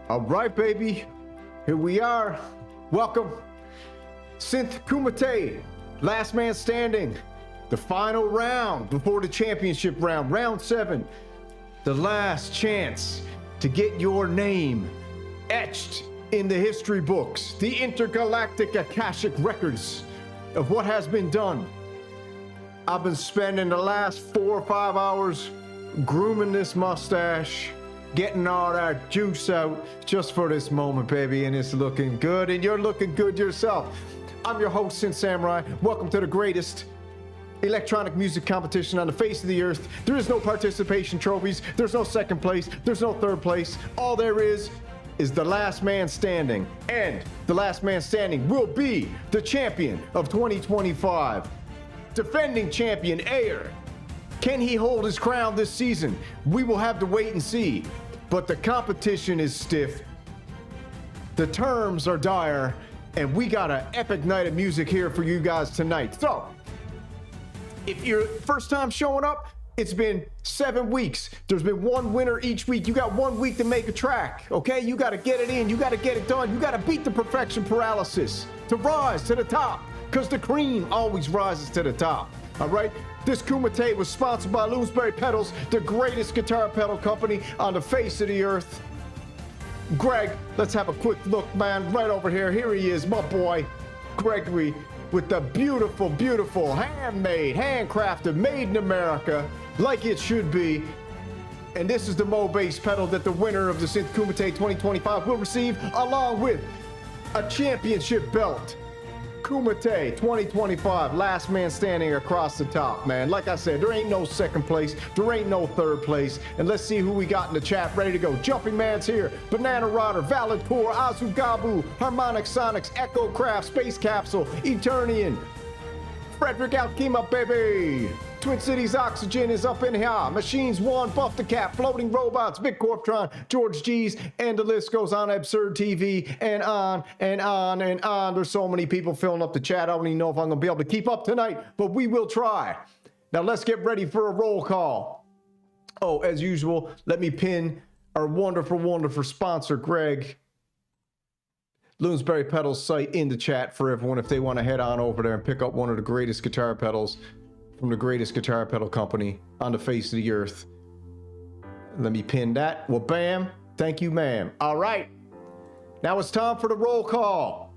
All right, baby. Here we are. Welcome. Synth Kumite, last man standing. The final round before the championship round, round 7. The last chance to get your name etched in the history books, the intergalactic Akashic records of what has been done. I've been spending the last 4 or 5 hours grooming this mustache, getting all that juice out just for this moment, baby, and it's looking good, and you're looking good yourself. I'm your host, Synth Samurai. Welcome to the greatest electronic music competition on the face of the earth. There is no participation trophies, there's no second place, there's no third place. All there is the last man standing, and the last man standing will be the champion of 2025. Defending champion Ayer. Can he hold his crown this season? We will have to wait and see. But the competition is stiff. The terms are dire, and we got an epic night of music here for you guys tonight. So, if you're first time showing up, it's been 7 weeks. There's been one winner each week. You got 1 week to make a track, okay? You got to get it in. You got to get it done. You got to beat the perfection paralysis to rise to the top, because the cream always rises to the top, all right? This Kumite was sponsored by Bloomsbury Pedals, the greatest guitar pedal company on the face of the earth. Greg, let's have a quick look, man, right over here. Here he is, my boy, Gregory, with the beautiful, beautiful, handmade, handcrafted, made in America, like it should be. And this is the Mo bass pedal that the winner of the Synth Kumite 2025 will receive, along with a championship belt. Kumite 2025, last man standing across the top, man. Like I said, there ain't no second place, there ain't no third place. And let's see who we got in the chat ready to go. Jumping Man's here, Banana Rodder, Valid Core, Azugabu, Harmonic Sonics, Echo Craft, Space Capsule, Eternian, Frederick Alkema, baby. Twin Cities Oxygen is up in here. Machines 1, Buff the Cat, Floating Robots, Vic Corptron, George G's, and the list goes on. Absurd TV, and on and on and on. There's so many people filling up the chat. I don't even know if I'm going to be able to keep up tonight, but we will try. Now let's get ready for a roll call. Oh, as usual, let me pin our wonderful, wonderful sponsor, Greg, Bloomsbury Pedals site, in the chat for everyone if they want to head on over there and pick up one of the greatest guitar pedals from the greatest guitar pedal company on the face of the earth. Let me pin that. Well, bam. Thank you, ma'am. All right. Now it's time for the roll call.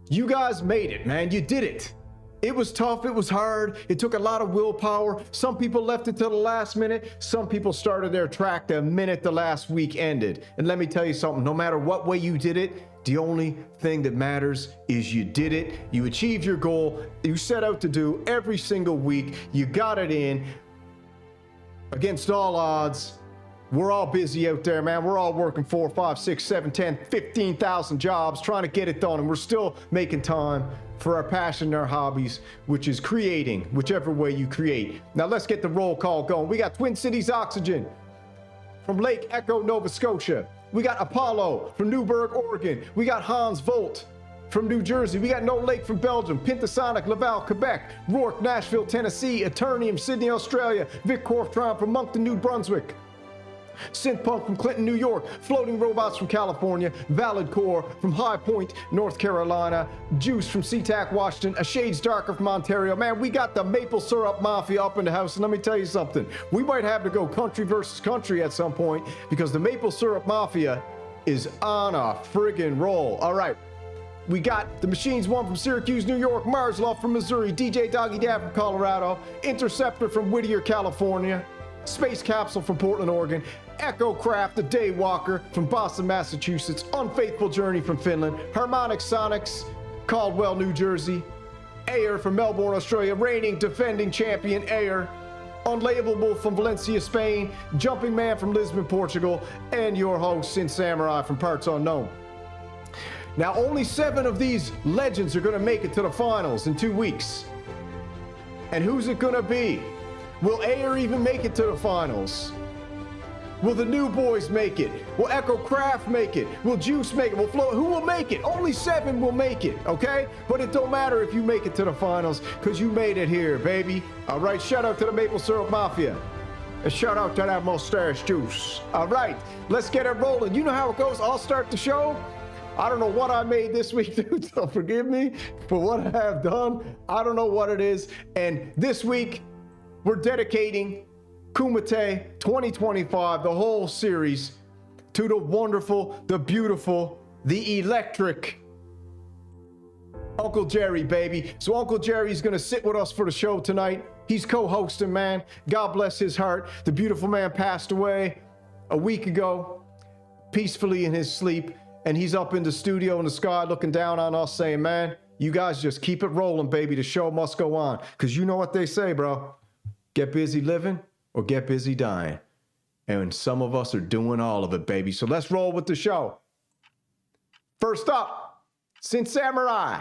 You guys made it, man. You did it. It was tough. It was hard. It took a lot of willpower. Some people left it till the last minute. Some people started their track the minute the last week ended. And let me tell you something. No matter what way you did it, the only thing that matters is you did it. You achieved your goal you set out to do every single week. You got it in against all odds. We're all busy out there, man. We're all working 4, 5, 6, 7, 10, 15,000 jobs trying to get it done. And we're still making time for our passion and our hobbies, which is creating, whichever way you create. Now let's get the roll call going. We got Twin Cities Oxygen from Lake Echo, Nova Scotia. We got Apollo from Newburgh, Oregon. We got Hans Volt from New Jersey. We got No Lake from Belgium. Pentasonic, Laval, Quebec. Rourke, Nashville, Tennessee. Eternium, Sydney, Australia. Vic Corptron from Moncton, New Brunswick. Synth Punk from Clinton, New York. Floating Robots from California. Valid Core from High Point, North Carolina. Juice from SeaTac, Washington. A Shades Darker from Ontario. Man, we got the Maple Syrup Mafia up in the house. And let me tell you something. We might have to go country versus country at some point, because the Maple Syrup Mafia is on a friggin' roll. All right. We got the Machines 1 from Syracuse, New York. Mars Love from Missouri. DJ Doggy Dad from Colorado. Interceptor from Whittier, California. Space Capsule from Portland, Oregon. Echo Craft, the Daywalker from Boston, Massachusetts. Unfaithful Journey from Finland. Harmonic Sonics, Caldwell, New Jersey. Ayer from Melbourne, Australia. Reigning defending champion Ayer. Unlabelable from Valencia, Spain. Jumping Man from Lisbon, Portugal. And your host, Synth Samurai from Parts Unknown. Now, only 7 of these legends are going to make it to the finals in 2 weeks. And who's it going to be? Will Ayer even make it to the finals? Will the New Boys make it? Will Echo Craft make it? Will Juice make it? Will Flo? Who will make it? Only 7 will make it, okay? But it don't matter if you make it to the finals, because you made it here, baby. All right, shout out to the Maple Syrup Mafia. And shout out to that mustache juice. All right, let's get it rolling. You know how it goes. I'll start the show. I don't know what I made this week, dude, so forgive me for what I have done. I don't know what it is. And this week, we're dedicating KUMITE 2025, the whole series, to the wonderful, the beautiful, the electric Uncle Jerry, baby. So Uncle Jerry's gonna sit with us for the show tonight. He's co-hosting, man. God bless his heart. The beautiful man passed away a week ago, peacefully in his sleep. And he's up in the studio in the sky looking down on us saying, man, you guys just keep it rolling, baby. The show must go on. Because you know what they say, bro. Get busy living or get busy dying. And some of us are doing all of it, baby. So let's roll with the show. First up, Synth Samurai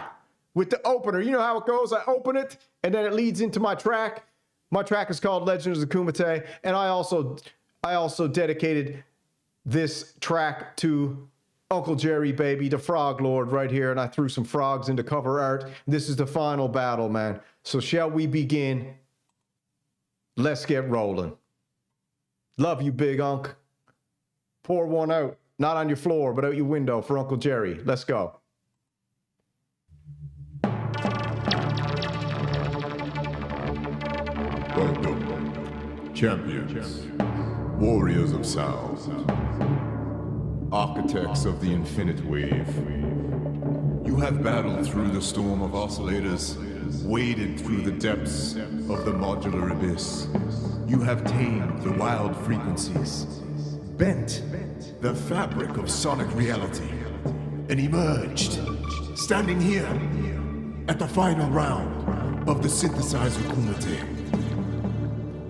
with the opener. You know how it goes. I open it, and then it leads into my track. My track is called Legends of the KUMITE, and I also dedicated this track to Uncle Jerry, baby, the Frog Lord right here, and I threw some frogs into cover art. This is the final battle, man. So shall we begin? Let's get rolling. Love you, Big Unc. Pour one out. Not on your floor, but out your window for Uncle Jerry. Let's go. Welcome, champions, warriors of sound, architects of the infinite wave. You have battled through the storm of oscillators, waded through the depths of the modular abyss. You have tamed the wild frequencies, bent the fabric of sonic reality, and emerged, standing here at the final round of the synthesizer KUMITE.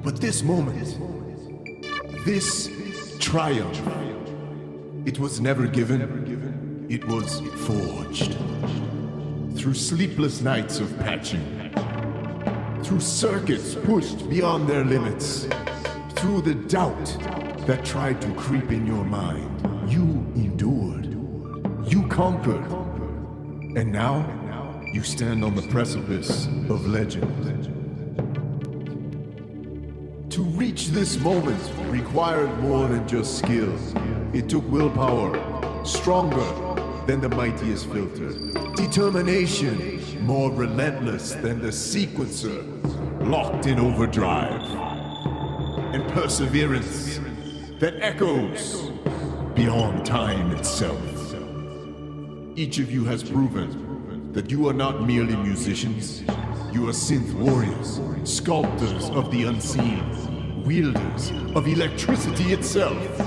But this moment, this triumph, it was never given, it was forged. Through sleepless nights of patching, through circuits pushed beyond their limits, through the doubt that tried to creep in your mind, you endured, you conquered, and now you stand on the precipice of legend. To reach this moment required more than just skill. It took willpower, stronger than the mightiest filter. Determination, more relentless than the sequencer, locked in overdrive. And perseverance that echoes beyond time itself. Each of you has proven that you are not merely musicians. You are synth warriors, sculptors of the unseen, wielders of electricity itself.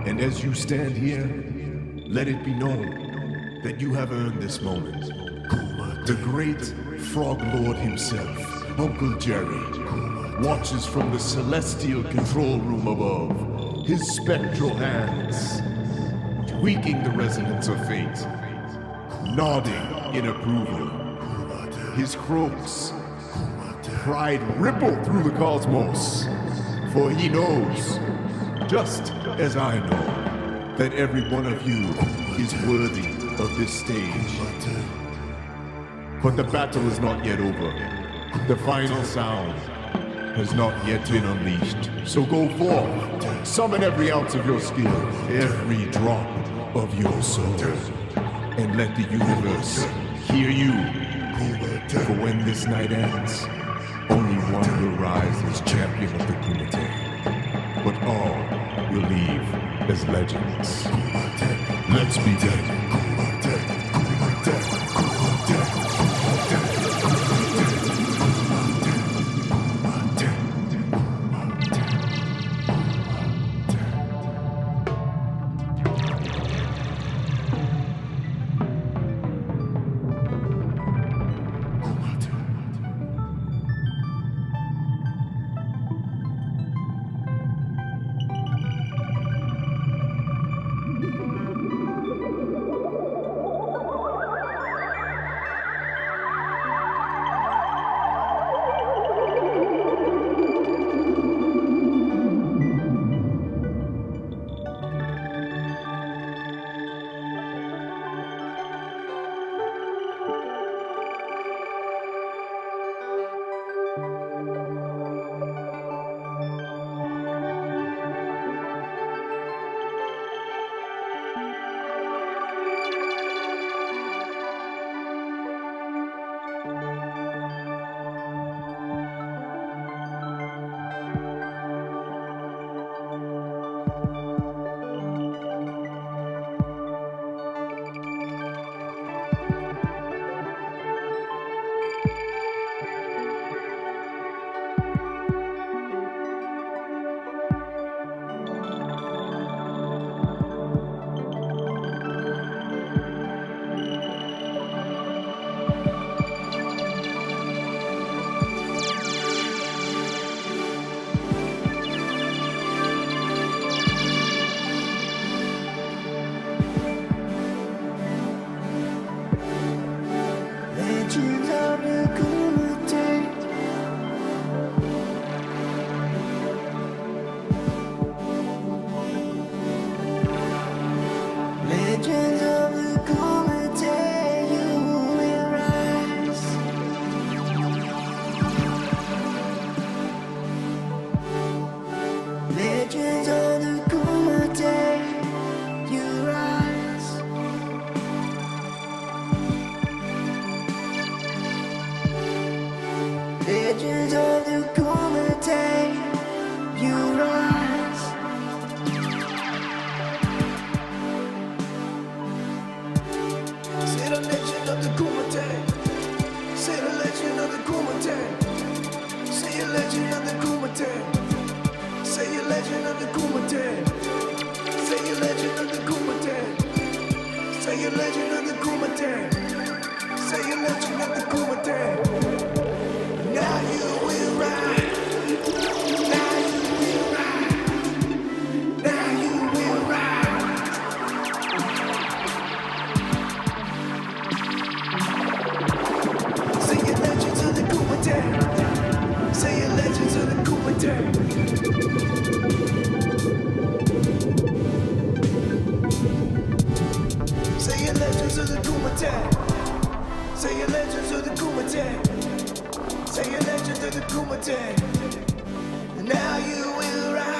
And as you stand here, let it be known that you have earned this moment. The great Frog Lord himself, Uncle Jerry, watches from the celestial control room above, his spectral hands, tweaking the resonance of fate, nodding in approval. His croaks, pride ripple through the cosmos, for he knows, just as I know, that every one of you is worthy of this stage. But the battle is not yet over. The final sound has not yet been unleashed. So go forth, summon every ounce of your skill, every drop of your soul, and let the universe hear you. For when this night ends, only one will rise as champion of the KUMITE, but all will leave as legends. Let's begin. legends of the Kumite. Legends of the Kumite, you will rise. Legends of the Kumite, you rise. Legends of the Kumite, you rise. Say the legend of the Kumite. Say the legend of the Kumite. Say a legend of the Kumite. Say a legend of the Kumite. Say a legend of the Kumite. Say a legend of the Kumite. Say a legend of the Kumite. Now you will ride. Now you will ride. Now you will ride. Say your legends of the Kumite. Say your legends of the Kumite. Say your legends of the Kumite. Say your legends of the Kumite. Say your legends of the Kumite. Now you will rise.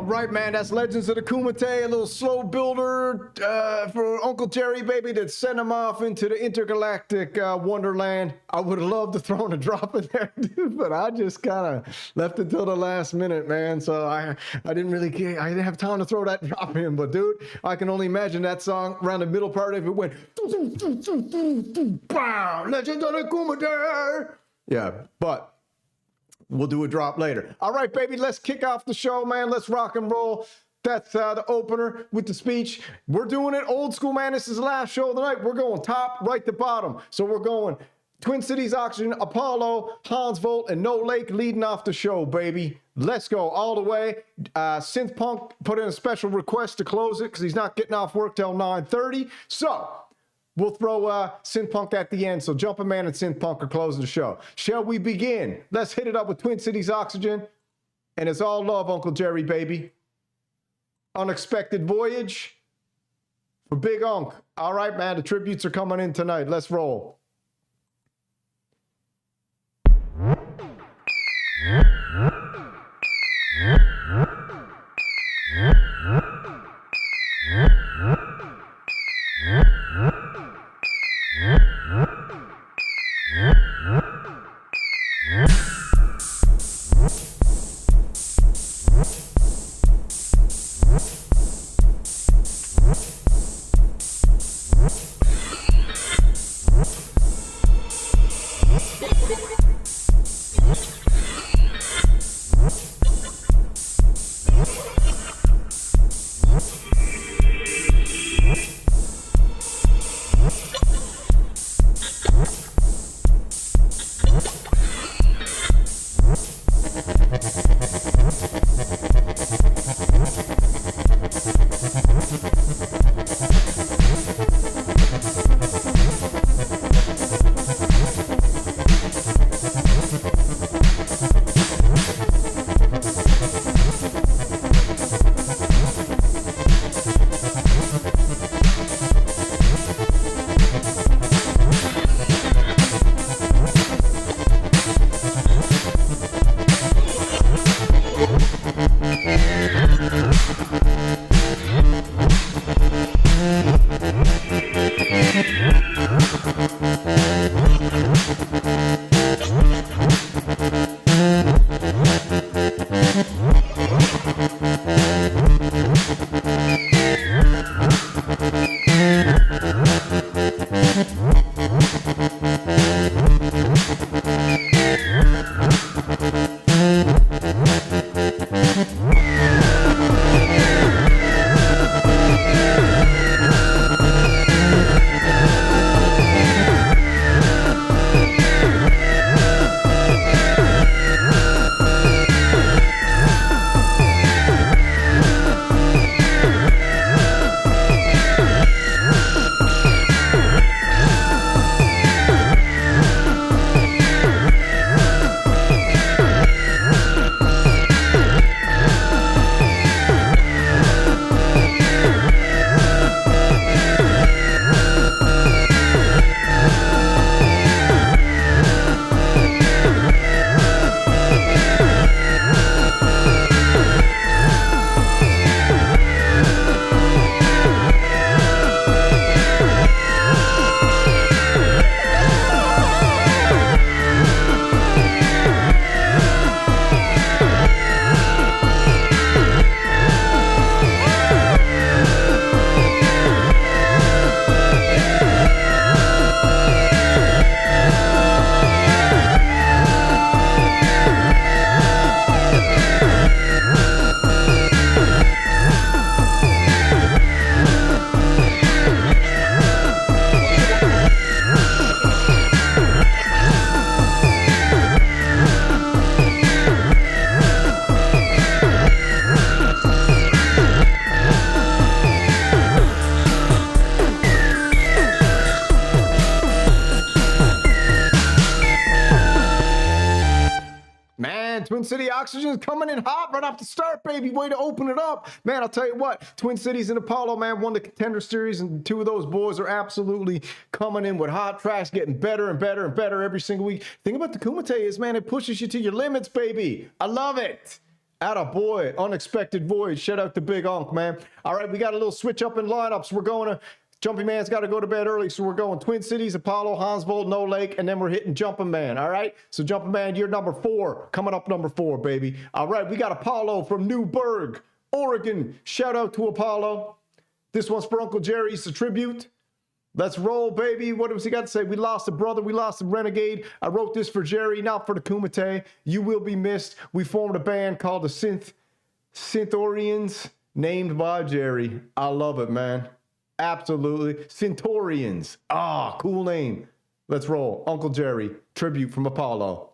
All right, man, that's Legends of the Kumite, a little slow builder for Uncle Jerry, baby, that sent him off into the intergalactic wonderland. I would have loved to throw in a drop in there, dude, but I just kind of left it till the last minute, man. So I didn't really care. I didn't have time to throw that drop in, but dude, I can only imagine that song around the middle part if it went, Legends of the Kumite. Yeah, but we'll do a drop later. All right, baby, let's kick off the show, man. Let's rock and roll. That's the opener with the speech. We're doing it old school, man. This is the last show of the night. We're going top, right to bottom. So we're going Twin Cities Oxygen, Apollo, Hans Volt, and No Lake leading off the show, baby. Let's go all the way. Synth Punk put in a special request to close it because he's not getting off work till 9:30. So we'll throw Synth Punk at the end. So Jumpin' Man and Synth Punk are closing the show. Shall we begin? Let's hit it up with Twin Cities Oxygen. And it's all love, Uncle Jerry, baby. Unexpected Voyage for Big Unk. All right, man. The tributes are coming in tonight. Let's roll. Twin City Oxygen is coming in hot right off the start, baby. Way to open it up. Man, I'll tell you what, Twin Cities and Apollo, man, won the Contender Series, and two of those boys are absolutely coming in with hot tracks, getting better and better and better every single week. The thing about the Kumite is, man, it pushes you to your limits, baby. I love it. Atta boy, Unexpected Voyage. Shout out to Big Unk, man. All right, we got a little switch up in lineups. We're going to, Jumping Man's got to go to bed early, so we're going Twin Cities, Apollo, Hansvold, No Lake, and then we're hitting Jumping Man, all right? So Jumping Man, you're number 4. Coming up number 4, baby. All right, we got Apollo from Newburgh, Oregon. Shout out to Apollo. This one's for Uncle Jerry. It's a tribute. Let's roll, baby. What does he got to say? We lost a brother. We lost a renegade. I wrote this for Jerry, not for the Kumite. You will be missed. We formed a band called the Synthorians, named by Jerry. I love it, man. Absolutely. Synthorians. Ah, cool name. Let's roll. Uncle Jerry, tribute from Apollo.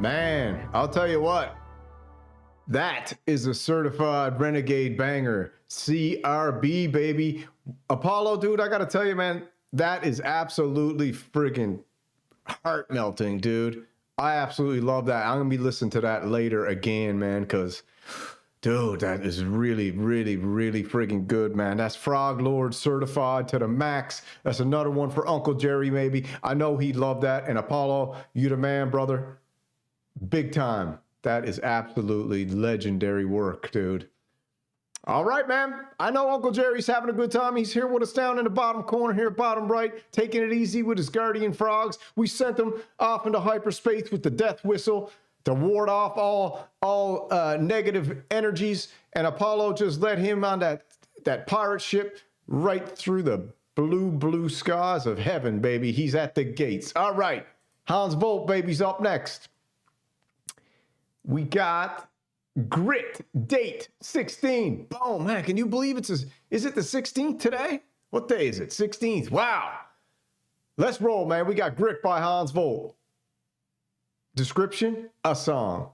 Man, I'll tell you what. That is a certified Renegade banger. CRB, baby. Apollo, dude, I gotta tell you, man, that is absolutely friggin' heart-melting, dude. I absolutely love that. I'm gonna be listening to that later again, man, because, dude, that is really, really, really friggin' good, man. That's Frog Lord certified to the max. That's another one for Uncle Jerry, maybe. I know he'd love that. And Apollo, you the man, brother. Big time. That is absolutely legendary work, dude. All right, man. I know Uncle Jerry's having a good time. He's here with us down in the bottom corner here, bottom right, taking it easy with his guardian frogs. We sent him off into hyperspace with the death whistle to ward off all negative energies. And Apollo just led him on that pirate ship right through the blue skies of heaven, baby. He's at the gates. All right. Hans Volt, baby's up next. We got Grit, date 16. Boom, man, can you believe is it the 16th today? What day is it? 16th. Wow. Let's roll, man. We got Grit by Hans Volt. Description, a song.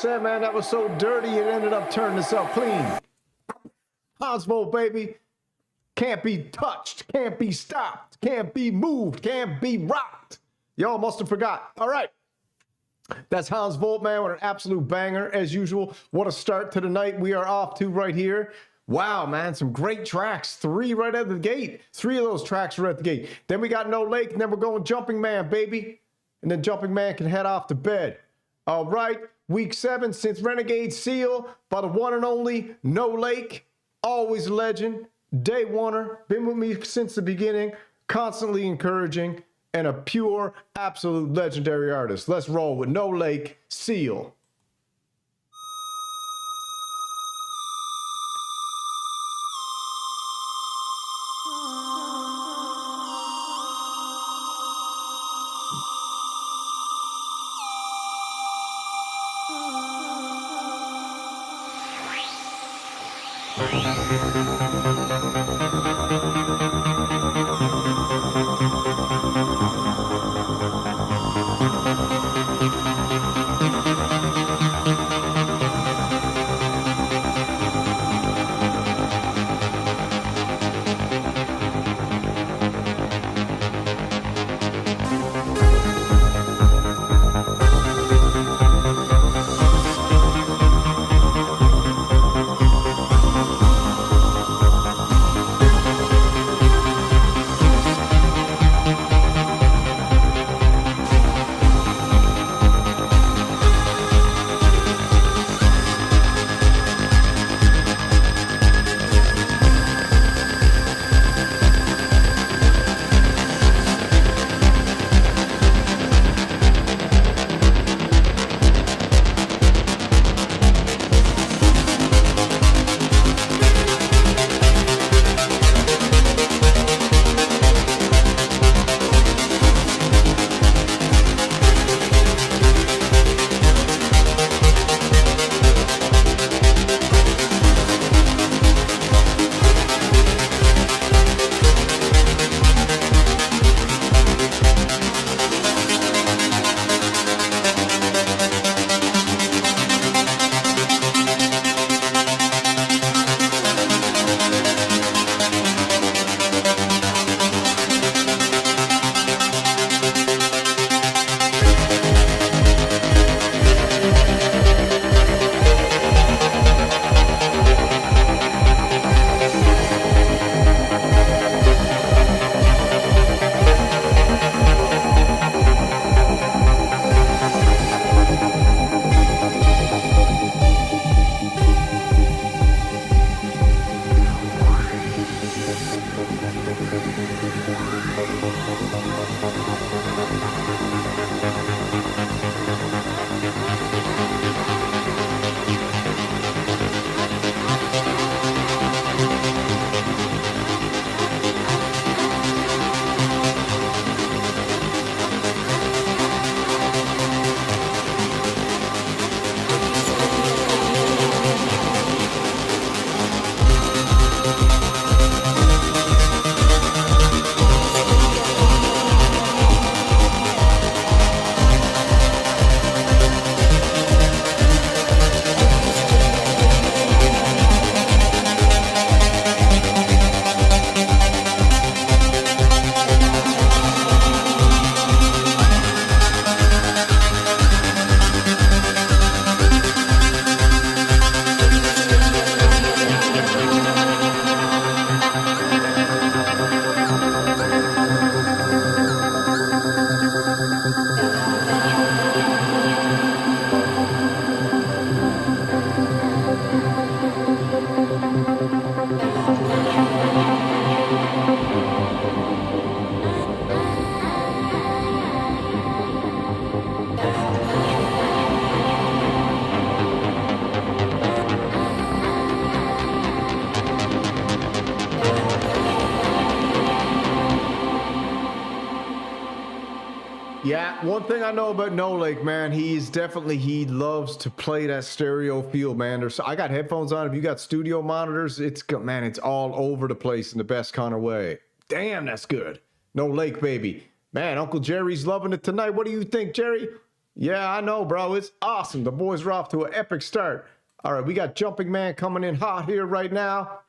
said, man, that was so dirty it ended up turning itself clean. Oswald, baby. Can't be touched, can't be stopped, can't be moved, can't be rocked. Y'all must have forgot. All right. That's Hans Volt, man, with an absolute banger as usual. What a start to the night we are off to right here. Wow, man, some great tracks. 3 right out of the gate. 3 of those tracks right at the gate. Then we got No Lake, and then we're going Jumping Man, baby. And then Jumping Man can head off to bed. All right, week 7, Synth Renegade Seal by the one and only No Lake. Always a legend. Day oneer, been with me since the beginning, constantly encouraging, and a pure, absolute legendary artist. Let's roll with No Lake, Seal. Yeah, one thing I know about No Lake, man, he loves to play that stereo field, man. I got headphones on. If you got studio monitors, it's all over the place in the best kind of way. Damn, that's good. No Lake, baby. Man, Uncle Jerry's loving it tonight. What do you think, Jerry? Yeah, I know, bro. It's awesome. The boys are off to an epic start. All right, we got Jumping Man coming in hot here right now.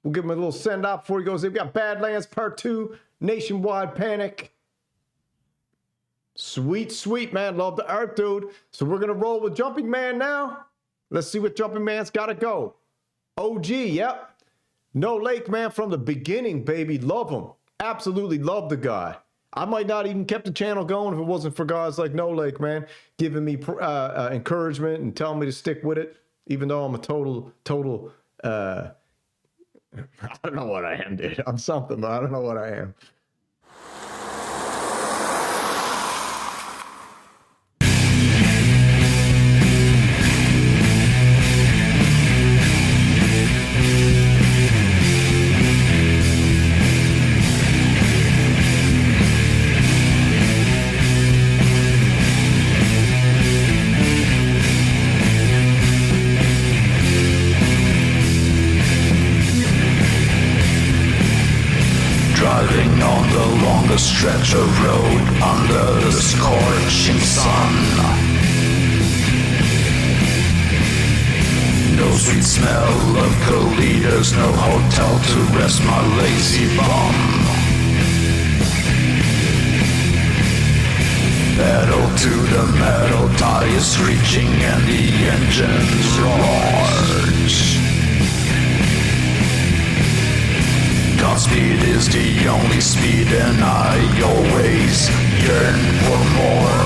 We'll give him a little send off before he goes in. We got Badlands Part 2, Nationwide Panic. Sweet, sweet, man. Love the art, dude. So we're going to roll with Jumping Man now. Let's see what Jumping Man's got to go. OG, yep. No Lake, man, from the beginning, baby. Love him. Absolutely love the guy. I might not even kept the channel going if it wasn't for guys like No Lake, man, giving me encouragement and telling me to stick with it, even though I'm a total, I don't know what I am, dude. I'm something, but I don't know what I am. Driving on the longest stretch of road under the scorching sun. No sweet smell of colitas, no hotel to rest my lazy bum. Pedal to the metal, tires screeching and the engines roars. Godspeed is the only speed and I always yearn for more.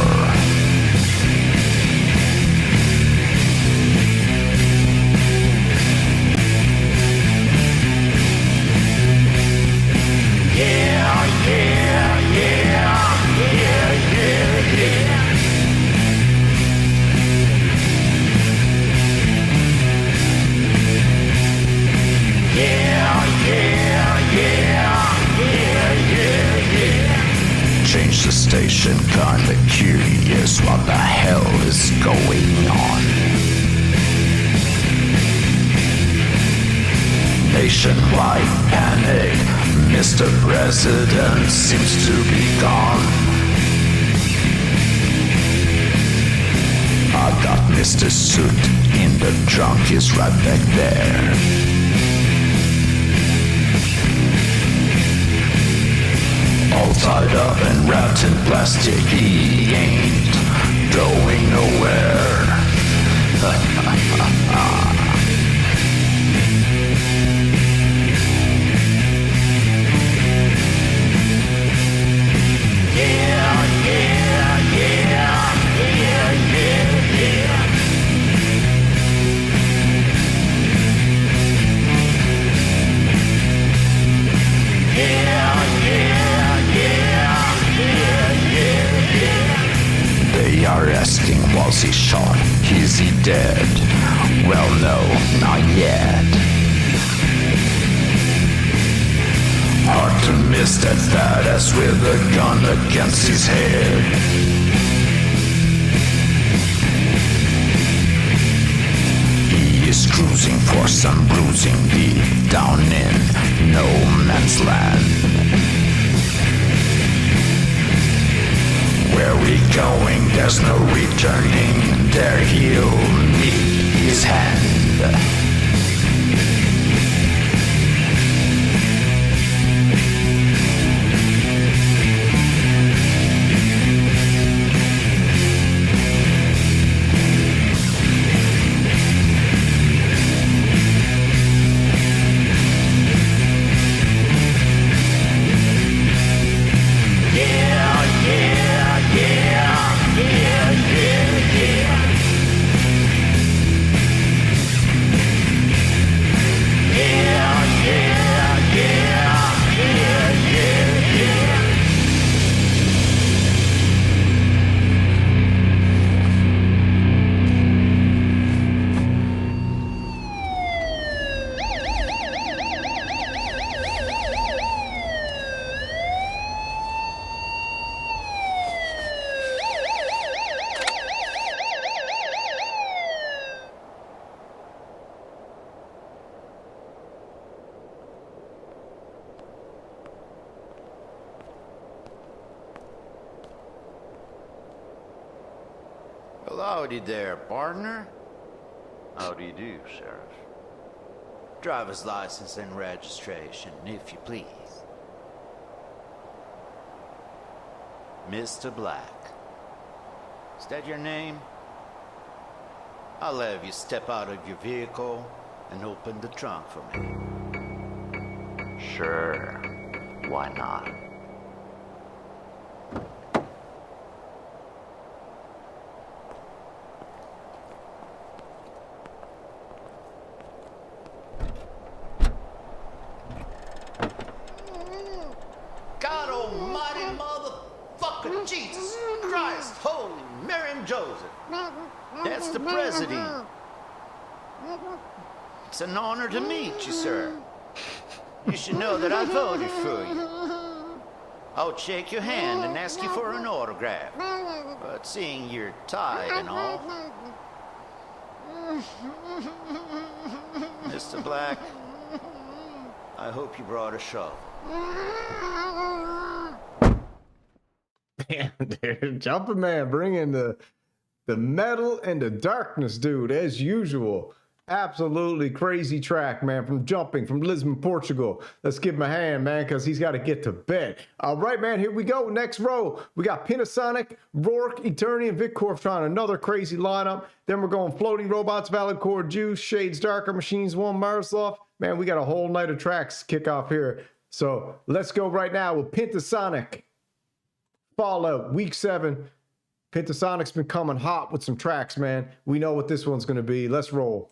Yeah, yeah, yeah, yeah, yeah, yeah. Yeah, yeah, yeah, yeah, yeah, yeah. Change the station, kinda curious what the hell is going on. Nationwide panic, Mr. President seems to be gone. I got Mr. Suit in the trunk, he's right back there. All tied up and wrapped in plastic, he ain't going nowhere. Yeah, yeah, yeah, yeah, yeah, yeah. Yeah, yeah, yeah. They are asking, was he shot? Is he dead? Well, no, not yet. Hard to miss that fat ass with a gun against his head. He is cruising for some bruising deep down in no man's land. Where we going, there's no returning. There he'll meet his hand. Howdy there, partner. How do you do, Sheriff? Driver's license and registration, if you please. Mr. Black. Is that your name? I'll have you step out of your vehicle and open the trunk for me. Sure. Why not? God almighty motherfucker, Jesus Christ, holy Mary and Joseph. That's the president. It's an honor to meet you, sir. You should know that I voted for you. I would shake your hand and ask you for an autograph. But seeing you're tied and all... Mr. Black, I hope you brought a shovel. Man, dude, Jumping Man bringing the metal and the darkness, dude, as usual. Absolutely crazy track, man, from Jumping, from Lisbon, Portugal. Let's give him a hand, man, because he's got to get to bed. All right, man, here we go. Next row, we got Pentasonic, Rourke, Eternia, and Vic Corptron. Another crazy lineup. Then we're going Floating Robots, Valid Core, Juice, Shades, Darker, Machines 1, Marsloff. Man, we got a whole night of tracks kick off here. So let's go right now with Pentasonic. Fallout, week 7. Pentasonic's been coming hot with some tracks, man. We know what this one's going to be. Let's roll.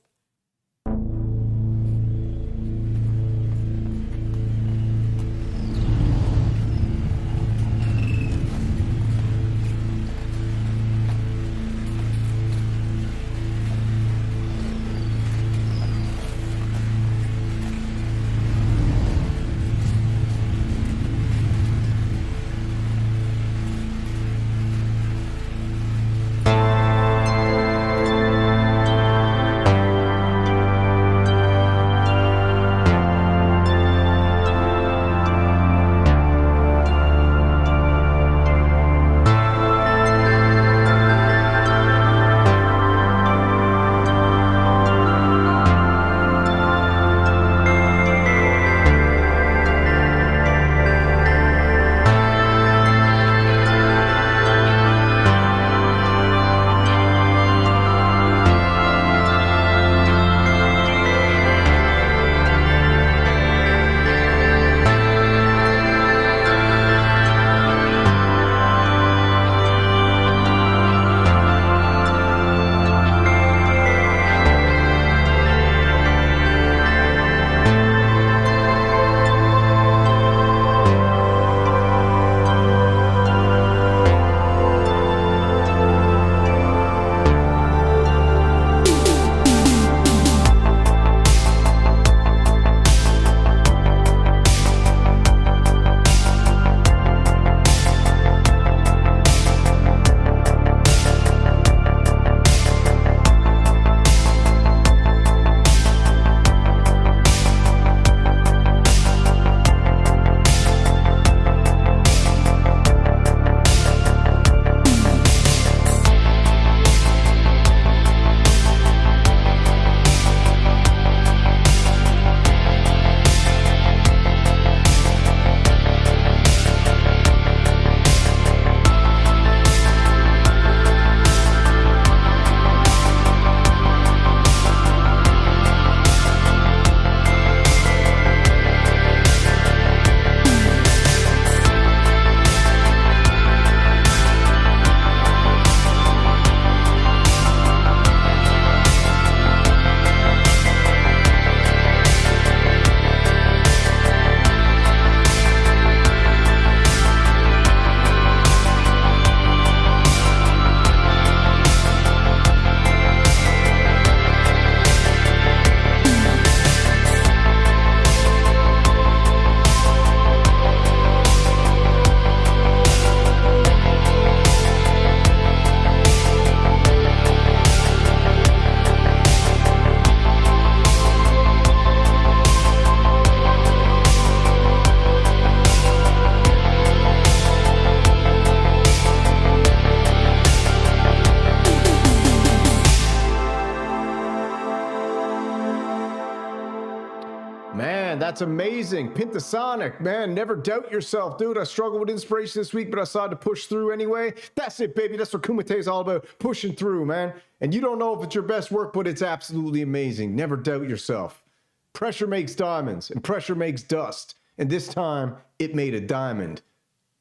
Man, that's amazing. Pentasonic, man, never doubt yourself, dude. I struggled with inspiration this week, but I decided to push through anyway. That's it, baby. That's what Kumite is all about, pushing through, man. And you don't know if it's your best work, but it's absolutely amazing. Never doubt yourself. Pressure makes diamonds, and pressure makes dust. And this time, it made a diamond.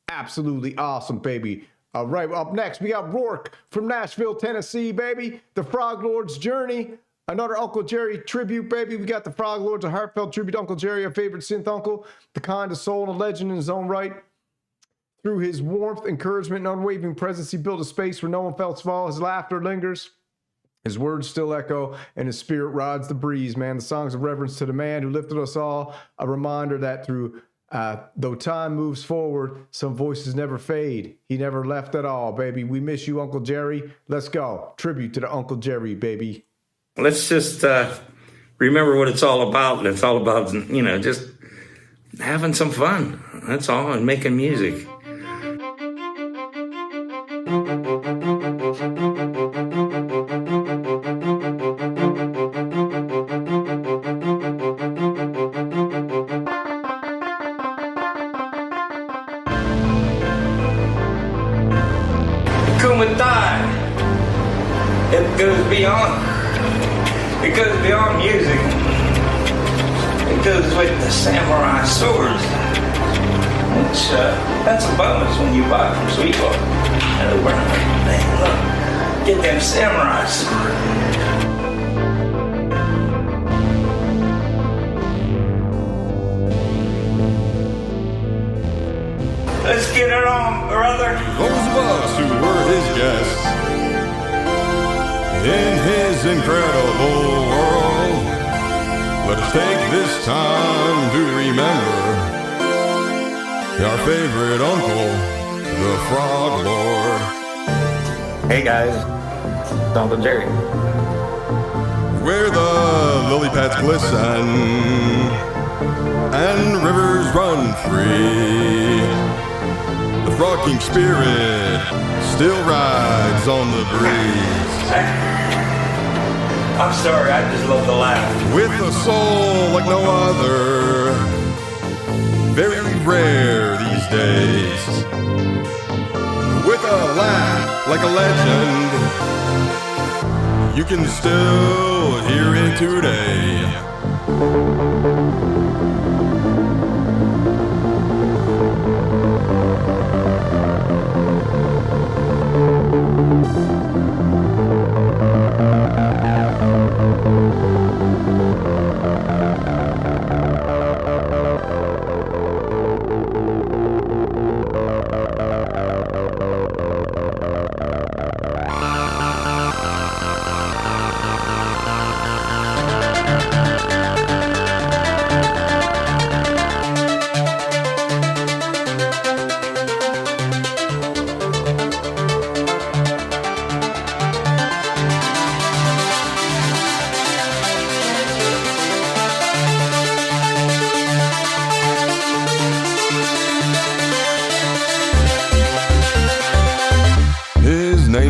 Absolutely awesome, baby. All right, up next, we got Rourke from Nashville, Tennessee, baby. The Frog Lord's Journey. Another Uncle Jerry tribute, baby. We got the Frog Lords, a heartfelt tribute to Uncle Jerry, our favorite synth uncle, the kind of soul and a legend in his own right. Through his warmth, encouragement, and unwavering presence, he built a space where no one felt small. His laughter lingers, his words still echo, and his spirit rides the breeze, man. The songs of reverence to the man who lifted us all, a reminder that though time moves forward, some voices never fade. He never left at all, baby. We miss you, Uncle Jerry. Let's go. Tribute to the Uncle Jerry, baby. Let's just remember what it's all about. And it's all about, just having some fun. That's all, and making music. Kumite', it goes beyond. It goes beyond music. It goes with the samurai swords. Which, that's a bonus when you buy from Sweetwater. And over man, look, get them samurai swords. Let's get it on, brother. Those of us who were his guests in his incredible world, let us take this time to remember our favorite uncle, the Frog Lord. Hey guys, it's Uncle Jerry. Where the lily pads glisten and rivers run free, the Frog King spirit still rides on the breeze. I'm sorry, I just love to laugh. With a soul like no other, very rare these days. With a laugh like a legend, you can still hear it today.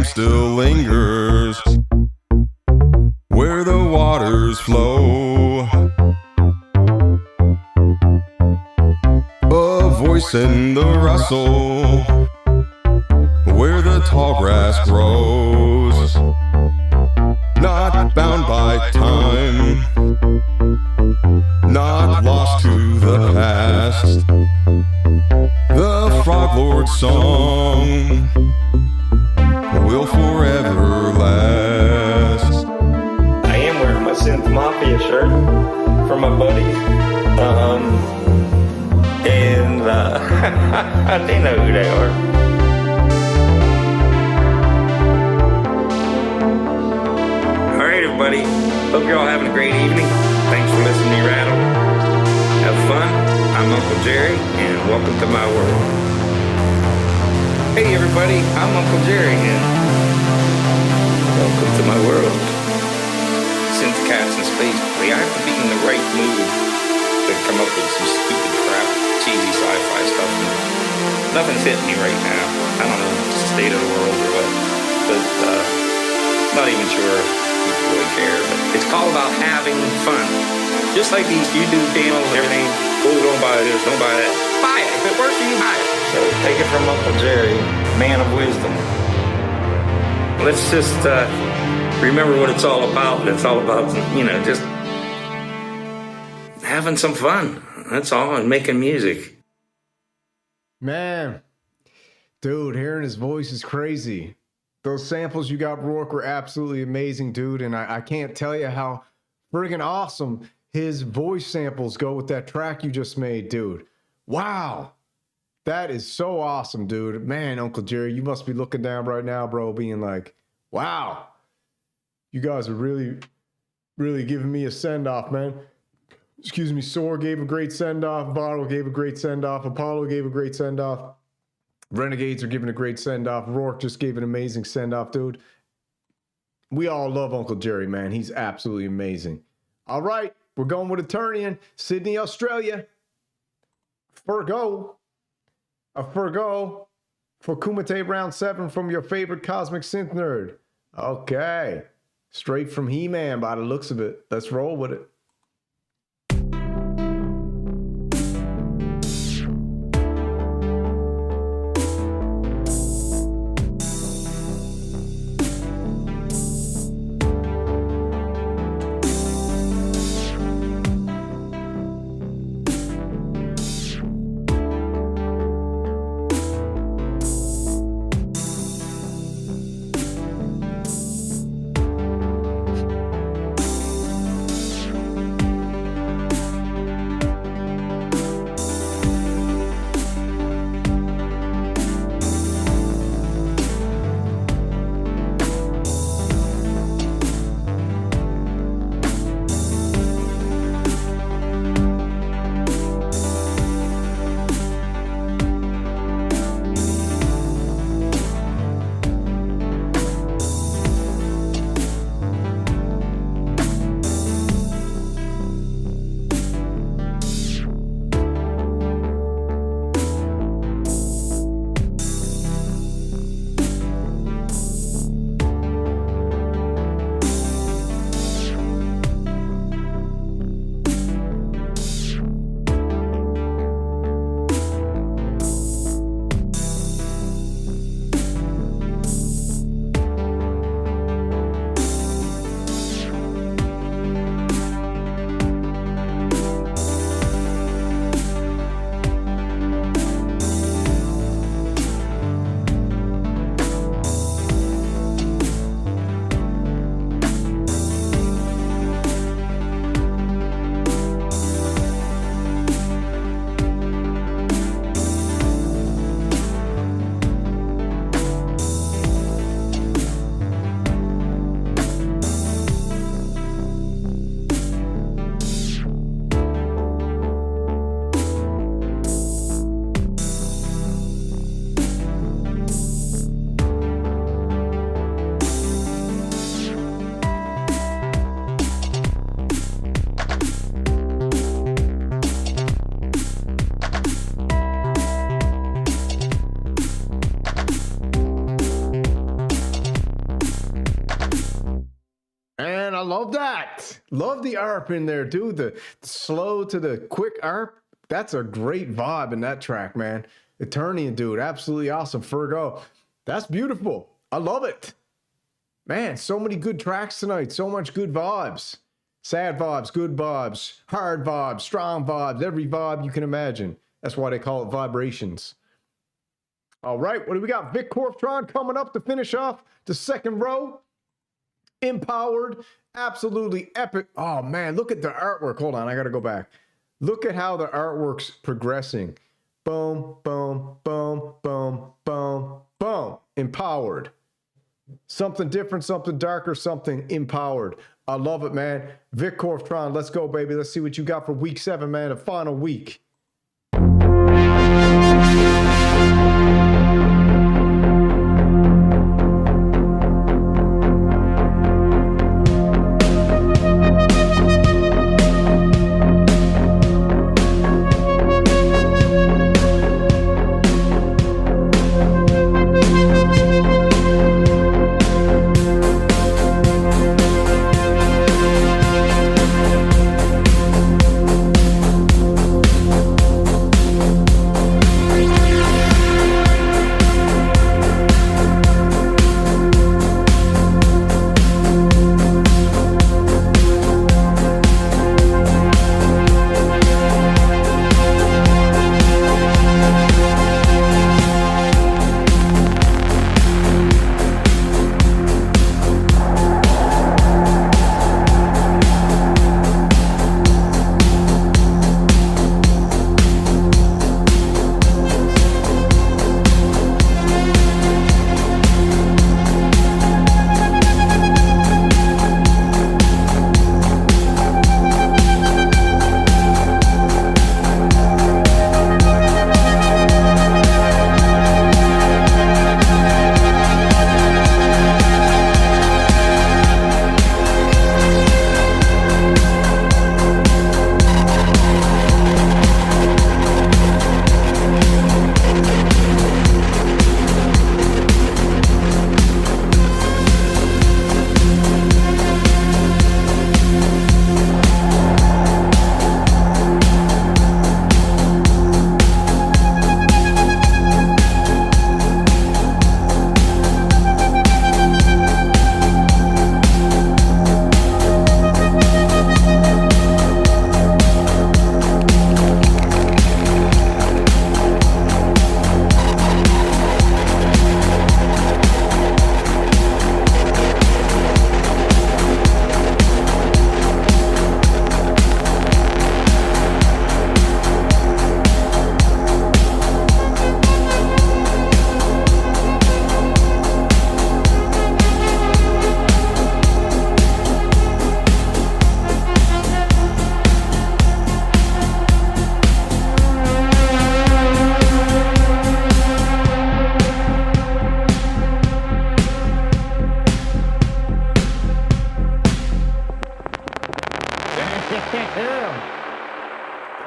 Still lingers where the waters flow. A voice in the rustle where the tall grass grows. Not bound by time, not lost to the past. The Frog Lord's song will forever last. I am wearing my Synth Mafia shirt for my buddies. They know who they are. Alright everybody, hope you're all having a great evening. Thanks for listening to me rattle. Have fun. I'm Uncle Jerry, and welcome to my world. Hey everybody, I'm Uncle Jerry and welcome to my world. Synth cats in space, we have to be in the right mood to come up with some stupid crap, cheesy sci-fi stuff. Nothing's hitting me right now. I don't know if it's the state of the world or what, but not even sure if people really care. But it's all about having fun. Just like you do demos and everything. Oh, don't buy this, don't buy that. Buy it. If it works for you, buy it. So take it from Uncle Jerry, man of wisdom. Let's just remember what it's all about. It's all about, just having some fun. That's all, and making music. Man, dude, hearing his voice is crazy. Those samples you got, Rourke, were absolutely amazing, dude. And I can't tell you how friggin' awesome his voice samples go with that track you just made, dude. Wow. That is so awesome, dude. Man, Uncle Jerry, you must be looking down right now, bro, being like, wow. You guys are really, really giving me a send-off, man. Excuse me, Soar gave a great send-off. Bottle gave a great send-off. Apollo gave a great send-off. Renegades are giving a great send-off. Rourke just gave an amazing send-off, dude. We all love Uncle Jerry, man. He's absolutely amazing. All right, we're going with Eternian, Sydney, Australia. Fergo. A Fergo for Kumite Round 7 from your favorite Cosmic Synth nerd. Okay. Straight from He-Man by the looks of it. Let's roll with it. I love that. Love the ARP in there, dude. The slow to the quick ARP. That's a great vibe in that track, man. Eternian, dude. Absolutely awesome. Fergo. That's beautiful. I love it. Man, so many good tracks tonight. So much good vibes. Sad vibes, good vibes, hard vibes, strong vibes, every vibe you can imagine. That's why they call it vibrations. All right, what do we got? Vic Corftron coming up to finish off the second row. Empowered, absolutely epic. Oh man, look at the artwork. Hold on, I gotta go back. Look at how the artwork's progressing. Boom, boom, boom, boom, boom, boom. Empowered. Something different, something darker, something empowered. I love it, man. Vic Corftron, let's go, baby. Let's see what you got for week 7, man. The final week.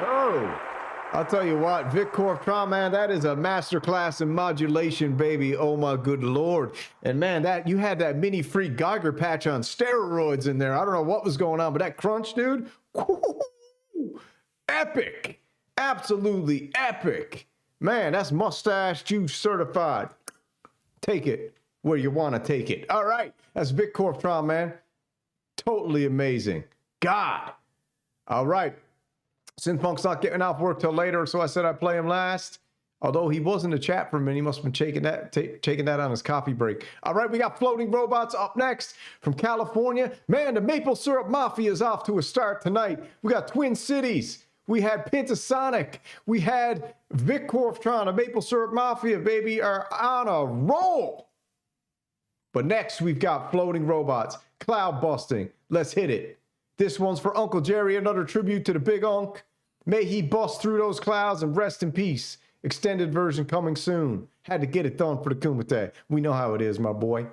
Oh, I'll tell you what, Vic Corptron, man, that is a masterclass in modulation, baby. Oh my good lord. And man, that you had that mini free Geiger patch on steroids in there. I don't know what was going on, but that crunch, dude, whoo, epic. Absolutely epic. Man, that's mustache juice certified. Take it where you want to take it. All right, that's Vic Corptron, man. Totally amazing. God. All right. Synthpunk's not getting off work till later, so I said I'd play him last. Although he was in the chat for a minute, he must have been taking that on his coffee break. All right, we got Floating Robots up next from California. Man, the Maple Syrup Mafia is off to a start tonight. We got Twin Cities. We had Pentasonic. We had Vic Corptron. The Maple Syrup Mafia, baby, are on a roll. But next, we've got Floating Robots. Cloud Busting. Let's hit it. This one's for Uncle Jerry, another tribute to the Big Unk. May he bust through those clouds and rest in peace. Extended version coming soon. Had to get it done for the Kumite. We know how it is, my boy.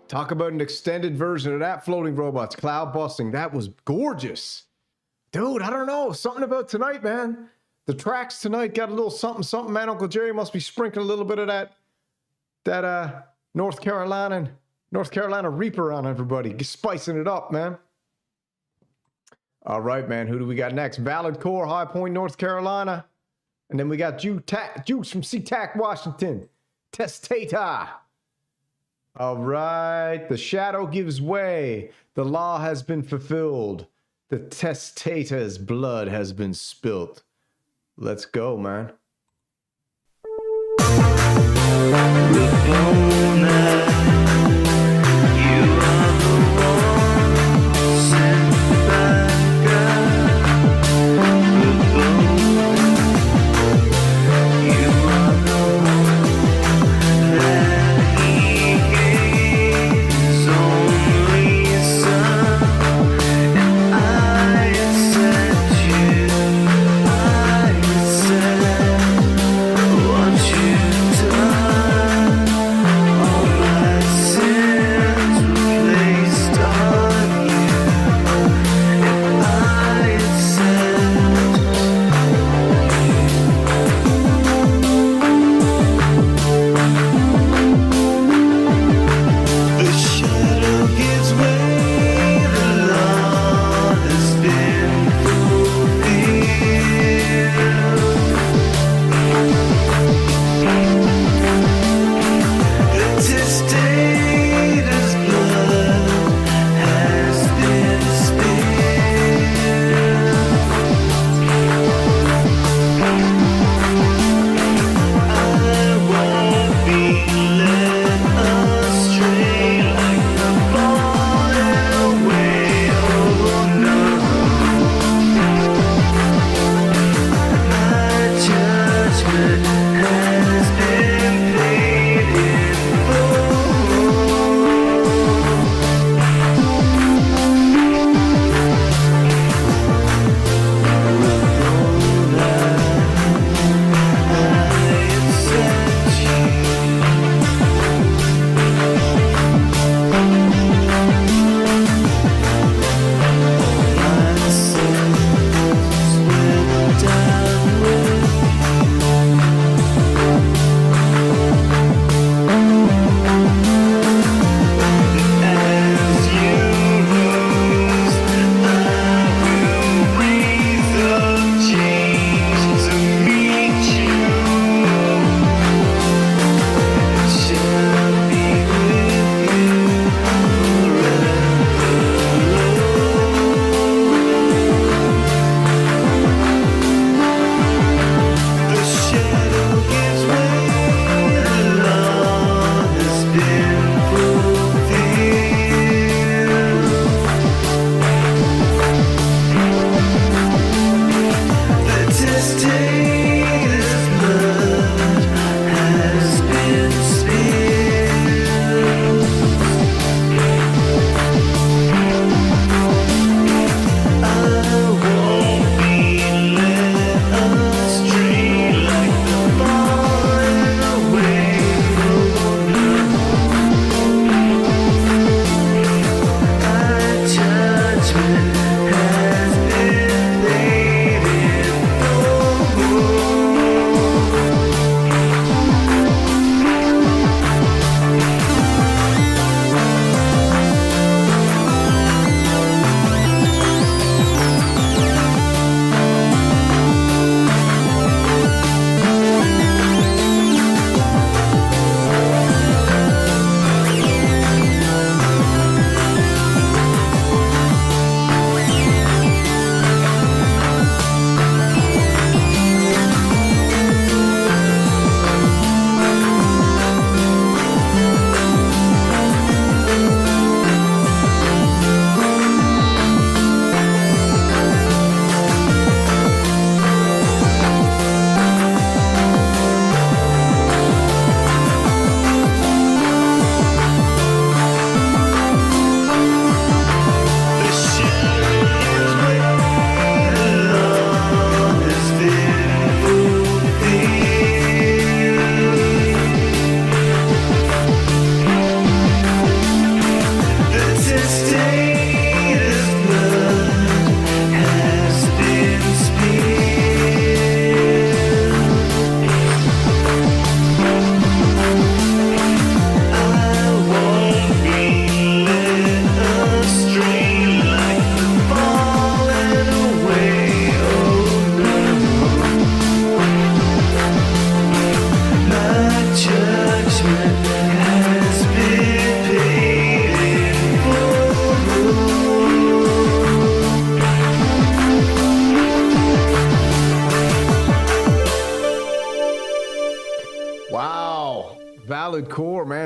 Talk about an extended version of that Floating Robots, Cloud Busting. That was gorgeous. Dude, I don't know. Something about tonight, man. The tracks tonight got a little something, man. Uncle Jerry must be sprinkling a little bit of that North Carolina Reaper on everybody. Spicing it up, man. All right, man. Who do we got next? Valid Core, High Point, North Carolina. And then we got Juice from SeaTac, Washington. Testata. All right. The shadow gives way. The law has been fulfilled. The testator's blood has been spilt. Let's go, man. What you done?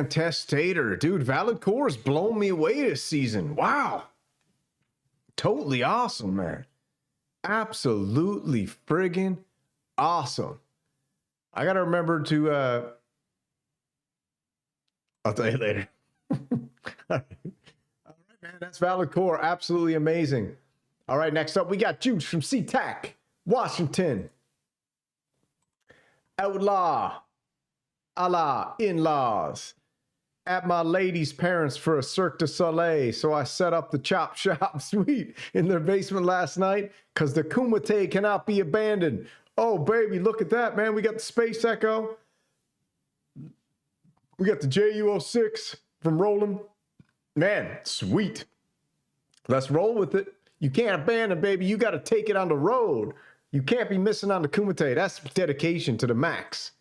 Testator. Dude, Valid Core has blown me away this season. Wow. Totally awesome, man. Absolutely friggin' awesome. I got to remember to, I'll tell you later. All right, man. That's Valid Core. Absolutely amazing. All right, next up, we got Juice from SeaTac, Washington. Outlaw. Allah in-laws. At my lady's parents for a Cirque du Soleil, so I set up the Chop Shop suite in their basement last night because the Kumite cannot be abandoned. Oh, baby, look at that, man. We got the Space Echo. We got the JU-06 from Roland. Man, sweet. Let's roll with it. You can't abandon, baby. You got to take it on the road. You can't be missing on the Kumite. That's dedication to the max.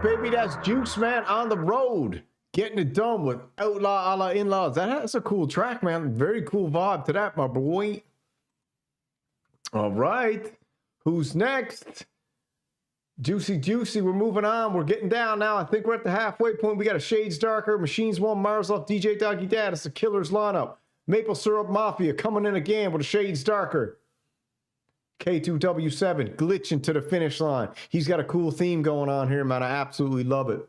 Baby, that's Juice, man, on the road, getting it done with Outlaw a la In-Laws. That's a cool track, man. Very cool vibe to that, my boy. All right, who's next? Juicy. We're moving on. We're getting down now. I think we're at the halfway point. We got a Shades Darker, Machines One, Mars Off, DJ Doggy Dad. It's the Killers lineup. Maple Syrup Mafia coming in again with a Shades Darker. K2W7 glitching to the finish line. He's got a cool theme going on here, man. I absolutely love it.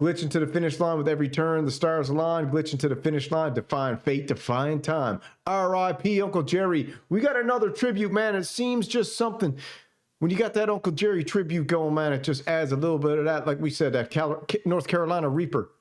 Glitching to the finish line with every turn. The stars align. Glitching to the finish line. Define fate, define time. R.I.P. Uncle Jerry. We got another tribute, man. It seems just something. When you got that Uncle Jerry tribute going, man, it just adds a little bit of that, like we said, that North Carolina Reaper.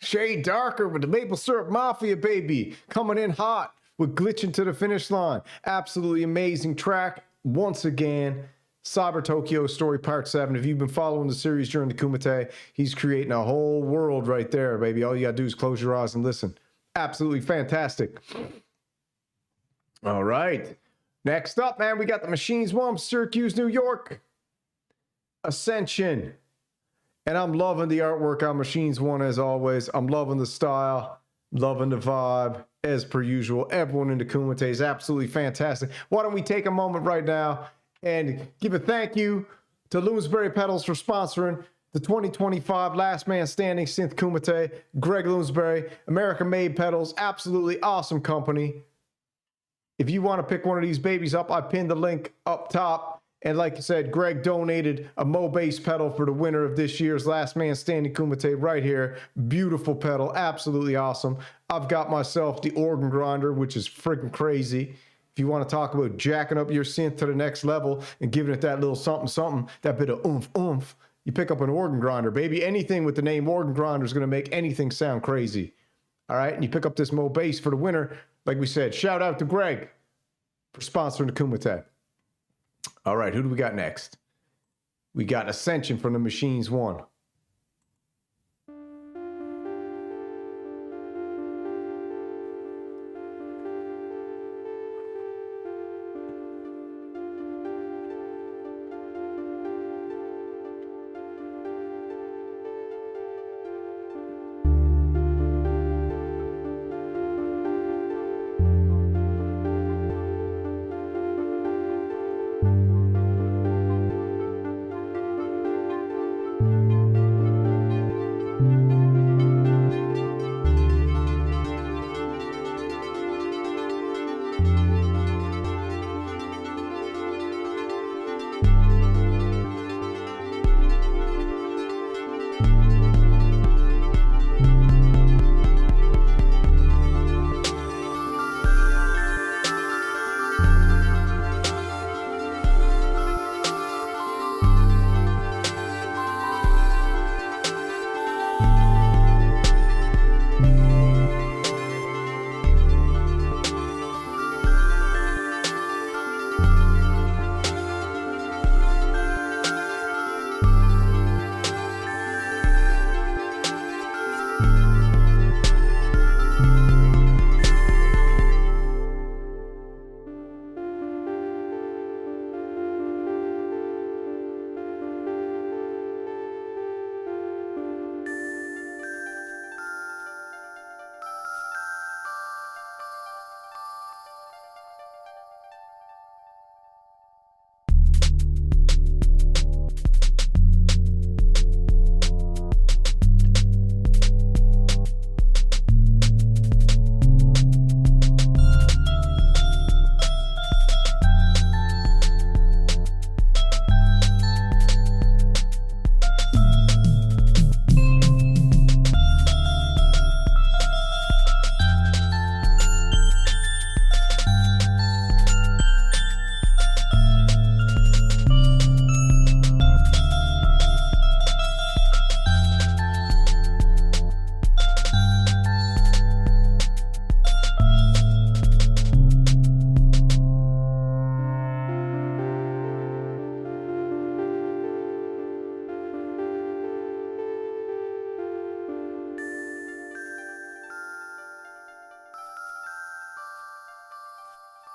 Shade darker with the maple syrup mafia, baby. Coming in hot with Glitching to the Finish Line. Absolutely amazing track. Once again, Cyber Tokyo Story Part 7. If you've been following the series during the Kumite, he's creating a whole world right there, baby. All you gotta do is close your eyes and listen. Absolutely fantastic. All right. Next up, man, we got the Machines 1, Syracuse, New York. Ascension. And I'm loving the artwork on Machines 1 as always. I'm loving the style, loving the vibe as per usual. Everyone in the Kumite is absolutely fantastic. Why don't we take a moment right now and give a thank you to Loomsbury Pedals for sponsoring the 2025 Last Man Standing Synth Kumite. Greg Loomsbury, American Made Pedals, absolutely awesome company. If you want to pick one of these babies up, I pinned the link up top. And like I said, Greg donated a Mo bass pedal for the winner of this year's Last Man Standing Kumite right here. Beautiful pedal, absolutely awesome. I've got myself the organ grinder, which is freaking crazy. If you want to talk about jacking up your synth to the next level and giving it that little something, something, that bit of oomph, oomph, you pick up an organ grinder, baby. Anything with the name organ grinder is going to make anything sound crazy. All right, and you pick up this Mo bass for the winner. Like we said, shout out to Greg for sponsoring the Kumite. All right, who do we got next? We got Ascension from the Machines 1.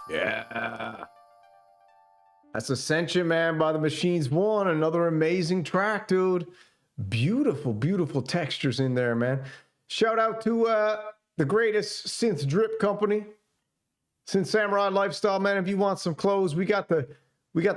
Yeah. That's Ascension, man, by the Machines 1. Another amazing track, dude. Beautiful, beautiful textures in there, man. Shout out to the greatest synth drip company, Synth Samurai Lifestyle, man. If you want some clothes, we got the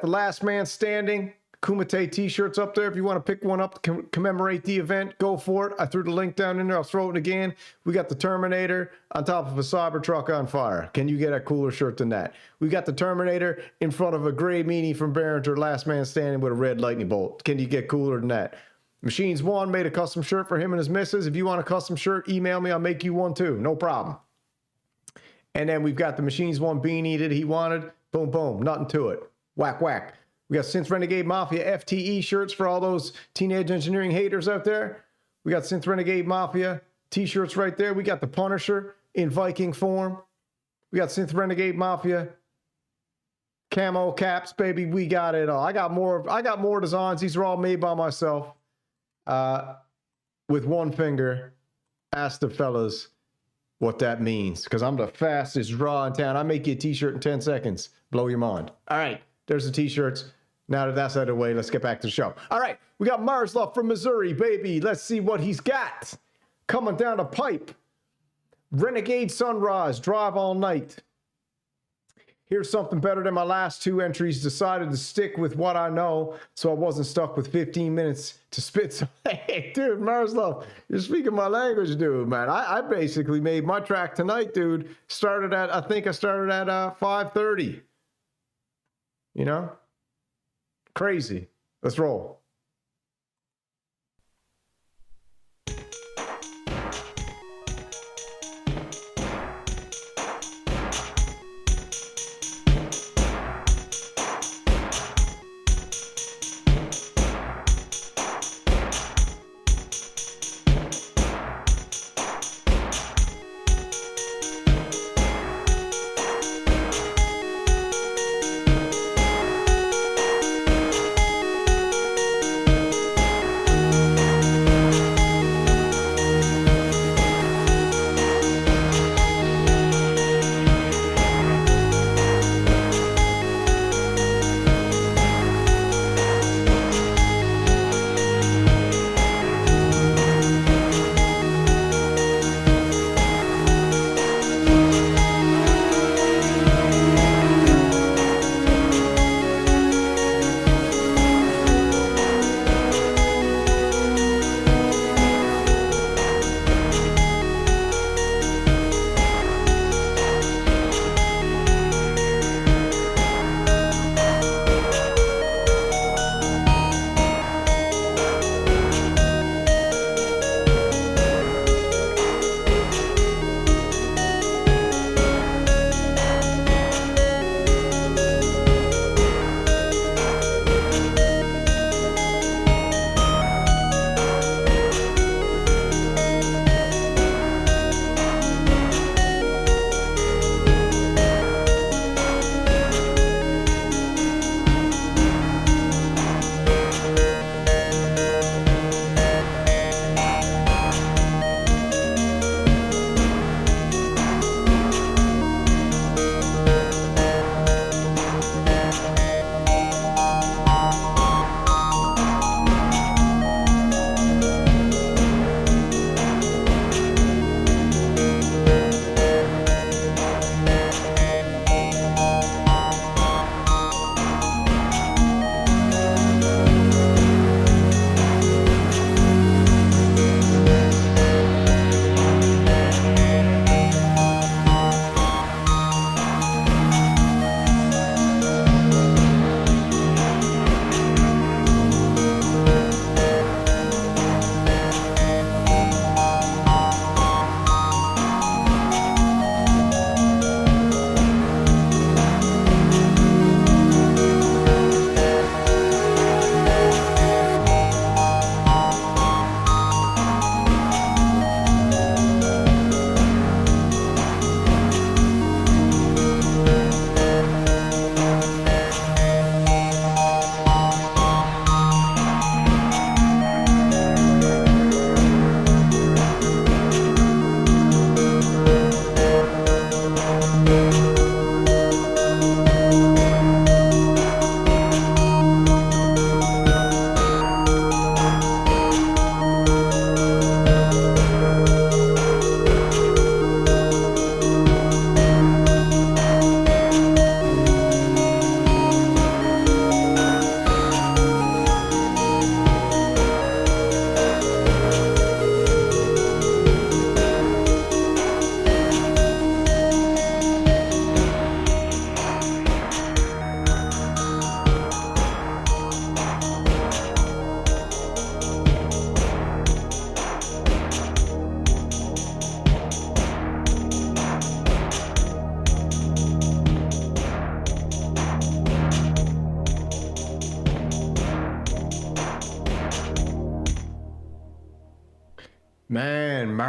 Last Man Standing Kumite t-shirts up there. If you want to pick one up to commemorate the event, go for it. I threw the link down in there. I'll throw it again. We got the Terminator on top of a Cybertruck on fire. Can you get a cooler shirt than that? We got the Terminator in front of a gray meanie from Barrington, Last Man Standing with a red lightning bolt. Can you get cooler than that? Machines 1 made a custom shirt for him and his missus. If you want a custom shirt, email me. I'll make you one too. No problem. And then we've got the Machines 1 beanie that he wanted. Boom, boom. Nothing to it. Whack, whack. We got Synth Renegade Mafia FTE shirts for all those teenage engineering haters out there. We got Synth Renegade Mafia t-shirts right there. We got the Punisher in Viking form. We got Synth Renegade Mafia. Camo caps, baby. We got it all. I got more designs. These are all made by myself. With one finger. Ask the fellas what that means. Because I'm the fastest draw in town. I make you a t-shirt in 10 seconds. Blow your mind. All right. There's the t-shirts. Now that that's out of the way, let's get back to the show. All right. We got Marslov from Missouri, baby. Let's see what he's got. Coming down the pipe. Renegade Sunrise. Drive all night. Here's something better than my last two entries. Decided to stick with what I know, so I wasn't stuck with 15 minutes to spit some. Hey, dude, Marslov, you're speaking my language, dude, man. I basically made my track tonight, dude. I think I started at 5:30. You know? Crazy. Let's roll.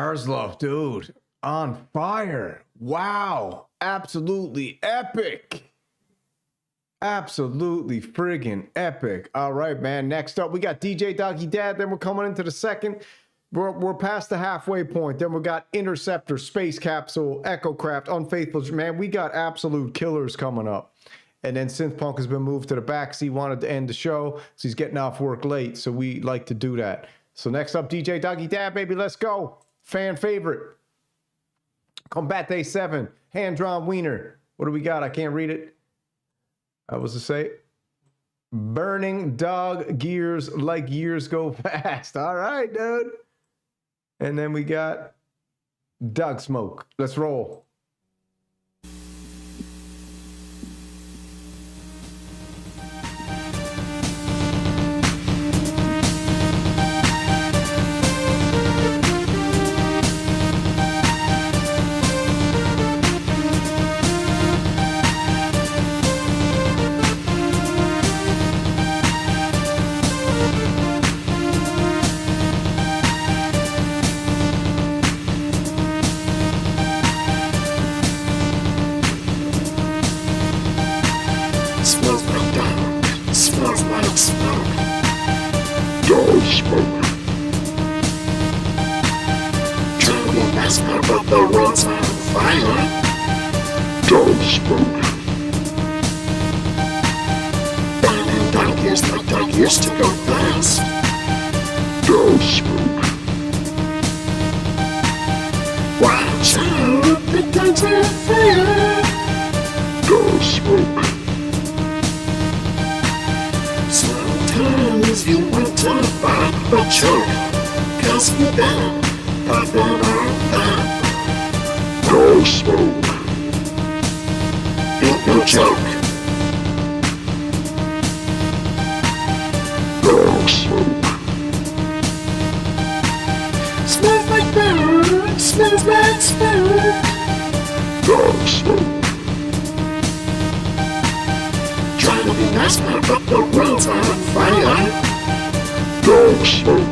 Arsloff, dude, on fire. Wow. Absolutely epic. Absolutely friggin' epic. All right, man. Next up, we got DJ Doggy Dad. Then we're coming into the second. We're past the halfway point. Then we got Interceptor, Space Capsule, Echo Craft, Unfaithful. Man, we got absolute killers coming up. And then Synth Punk has been moved to the back. So he wanted to end the show. So he's getting off work late. So we like to do that. So next up, DJ Doggy Dad, baby. Let's go. Fan favorite. Combate 7. Hand-drawn wiener. What do we got? I can't read it. What was it say? Burning dog gears like years go fast. All right, dude. And then we got Dog Smoke. Let's roll. Smells like dog. Smells like smoke. Dog smoke. Trying to be nice, but the world's on fire. Dog smoke. Burning dog years like dog used to go fast. Dog smoke. Watch out, the dogs on fire. Dog smoke. Sometimes you want to fight but choke, 'cause you've been popping on that. No smoke. Ain't no joke. No smoke. Smells like burn, smells like smoke. No smoke. Trying to be nice, but the world's on fire. Dog smoke.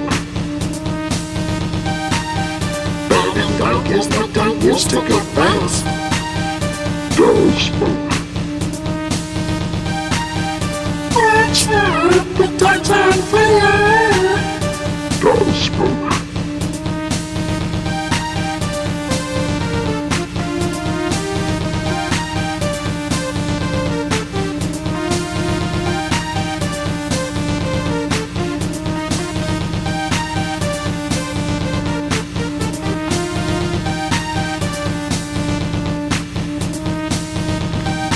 Burning dog is like dog used to go fast. Dog smoke. Watch out, the dog's on fire. Dog smoke.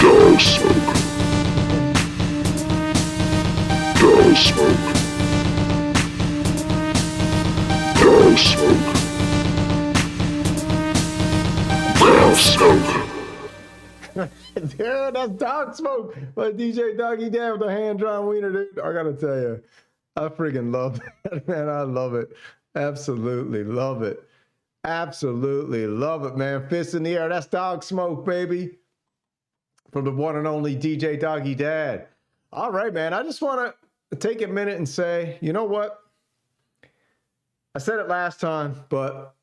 Dog smoke. Dog smoke. Dog smoke. Dog smoke. Dude, that's Dog Smoke by DJ Doggy Dad with the hand-drawn wiener, dude. I gotta tell you, I freaking love that, man. I love it. Absolutely love it. Absolutely love it, man. Fist in the air. That's Dog Smoke, baby. From the one and only DJ Doggy Dad. All right, man. I just want to take a minute and say, you know what? I said it last time, but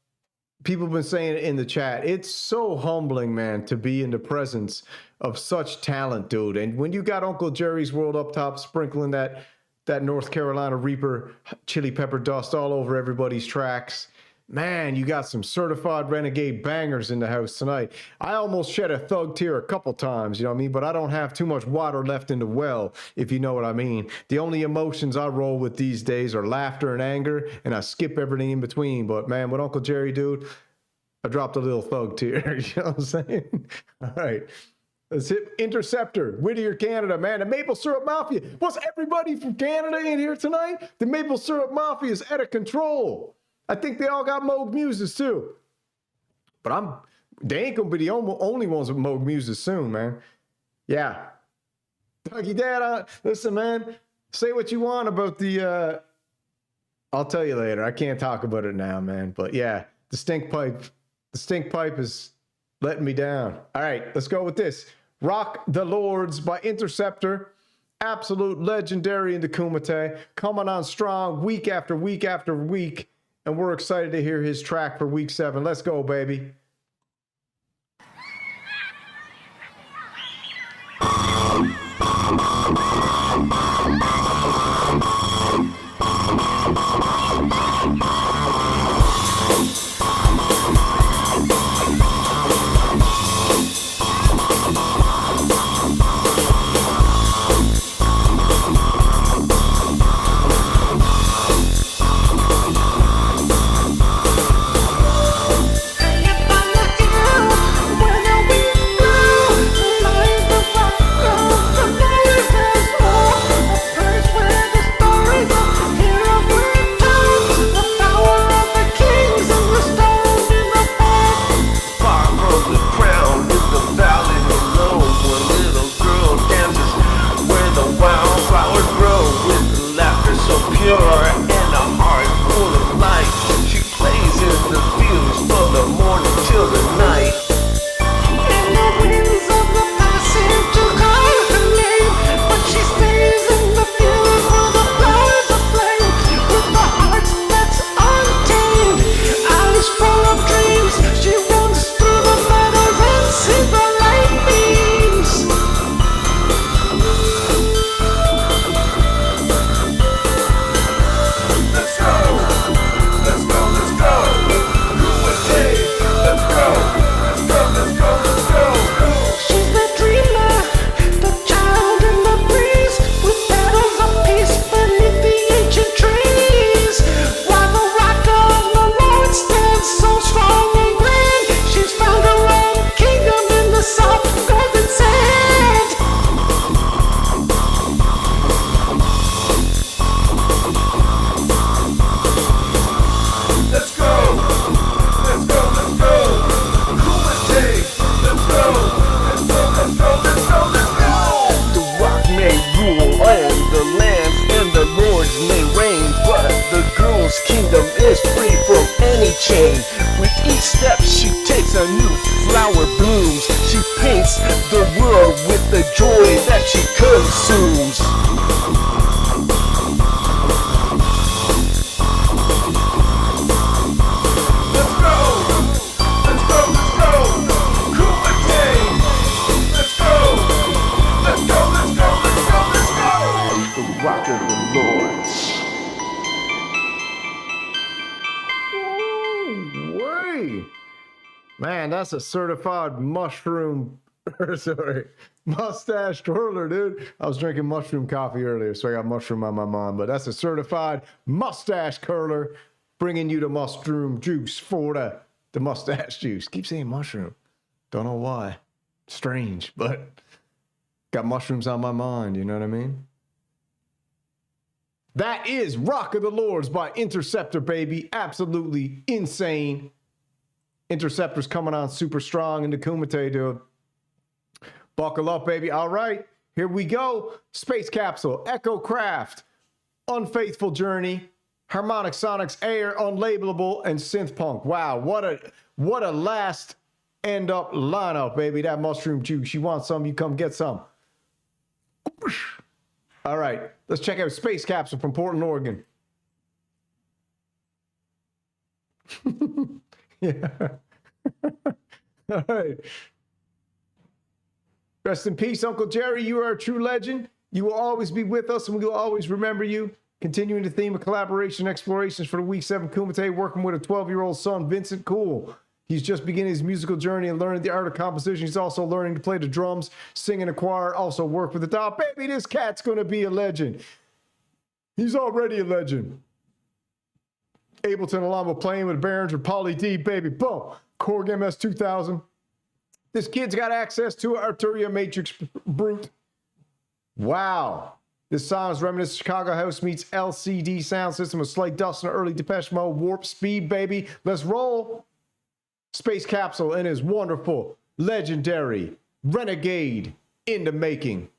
people have been saying it in the chat. It's so humbling, man, to be in the presence of such talent, dude. And when you got Uncle Jerry's World up top sprinkling that North Carolina Reaper chili pepper dust all over everybody's tracks, man, you got some certified Renegade bangers in the house tonight. I almost shed a thug tear a couple times, you know what I mean? But I don't have too much water left in the well, if you know what I mean. The only emotions I roll with these days are laughter and anger, and I skip everything in between. But man, with Uncle Jerry, dude, I dropped a little thug tear. You know what I'm saying? All right. Let's hit Interceptor, Whittier, Canada, man. The Maple Syrup Mafia. Was everybody from Canada in here tonight? The Maple Syrup Mafia is out of control. I think they all got Moog Muses too. But they ain't gonna be the only ones with Moog Muses soon, man. Yeah. Doggy Dad, listen, man, say what you want about the, I'll tell you later. I can't talk about it now, man. But yeah, the stink pipe is letting me down. All right, let's go with this. Rock the Lords by Interceptor. Absolute legendary in the Kumite. Coming on strong week after week after week. and we're excited to hear his track for week 7. Let's go, baby. Man, that's a certified mushroom, mustache twirler, dude. I was drinking mushroom coffee earlier, so I got mushroom on my mind, but that's a certified mustache curler, bringing you the mushroom juice for the mustache juice. Keep saying mushroom. Don't know why. Strange, but got mushrooms on my mind, you know what I mean? That is Rock of the Lords by Interceptor, baby. Absolutely insane. Interceptor's coming on super strong into Kumite, dude. Buckle up, baby. All right, here we go. Space Capsule, Echo Craft, Unfaithful Journey, Harmonic Sonics, Air, Unlabelable, and Synth Punk. Wow, what a last end up lineup, baby. That mushroom juice. You want some, you come get some. All right, let's check out Space Capsule from Portland, Oregon. Yeah. All right. Rest in peace, Uncle Jerry. You are a true legend. You will always be with us, and we will always remember you. Continuing the theme of collaboration and explorations for the Week 7 Kumite, working with a 12-year-old son, Vincent Cool. He's just beginning his musical journey and learning the art of composition. He's also learning to play the drums, sing in a choir, also work with the doll. Baby, this cat's going to be a legend. He's already a legend. Ableton along with playing with Barons or Polly D, baby. Boom. Korg MS 2000. This kid's got access to an Arturia Matrix Brute. Wow. This song is reminiscent of Chicago House meets LCD sound system with slight dust and early Depeche Mode. Warp speed, baby. Let's roll. Space Capsule and his wonderful, legendary Renegade in the making.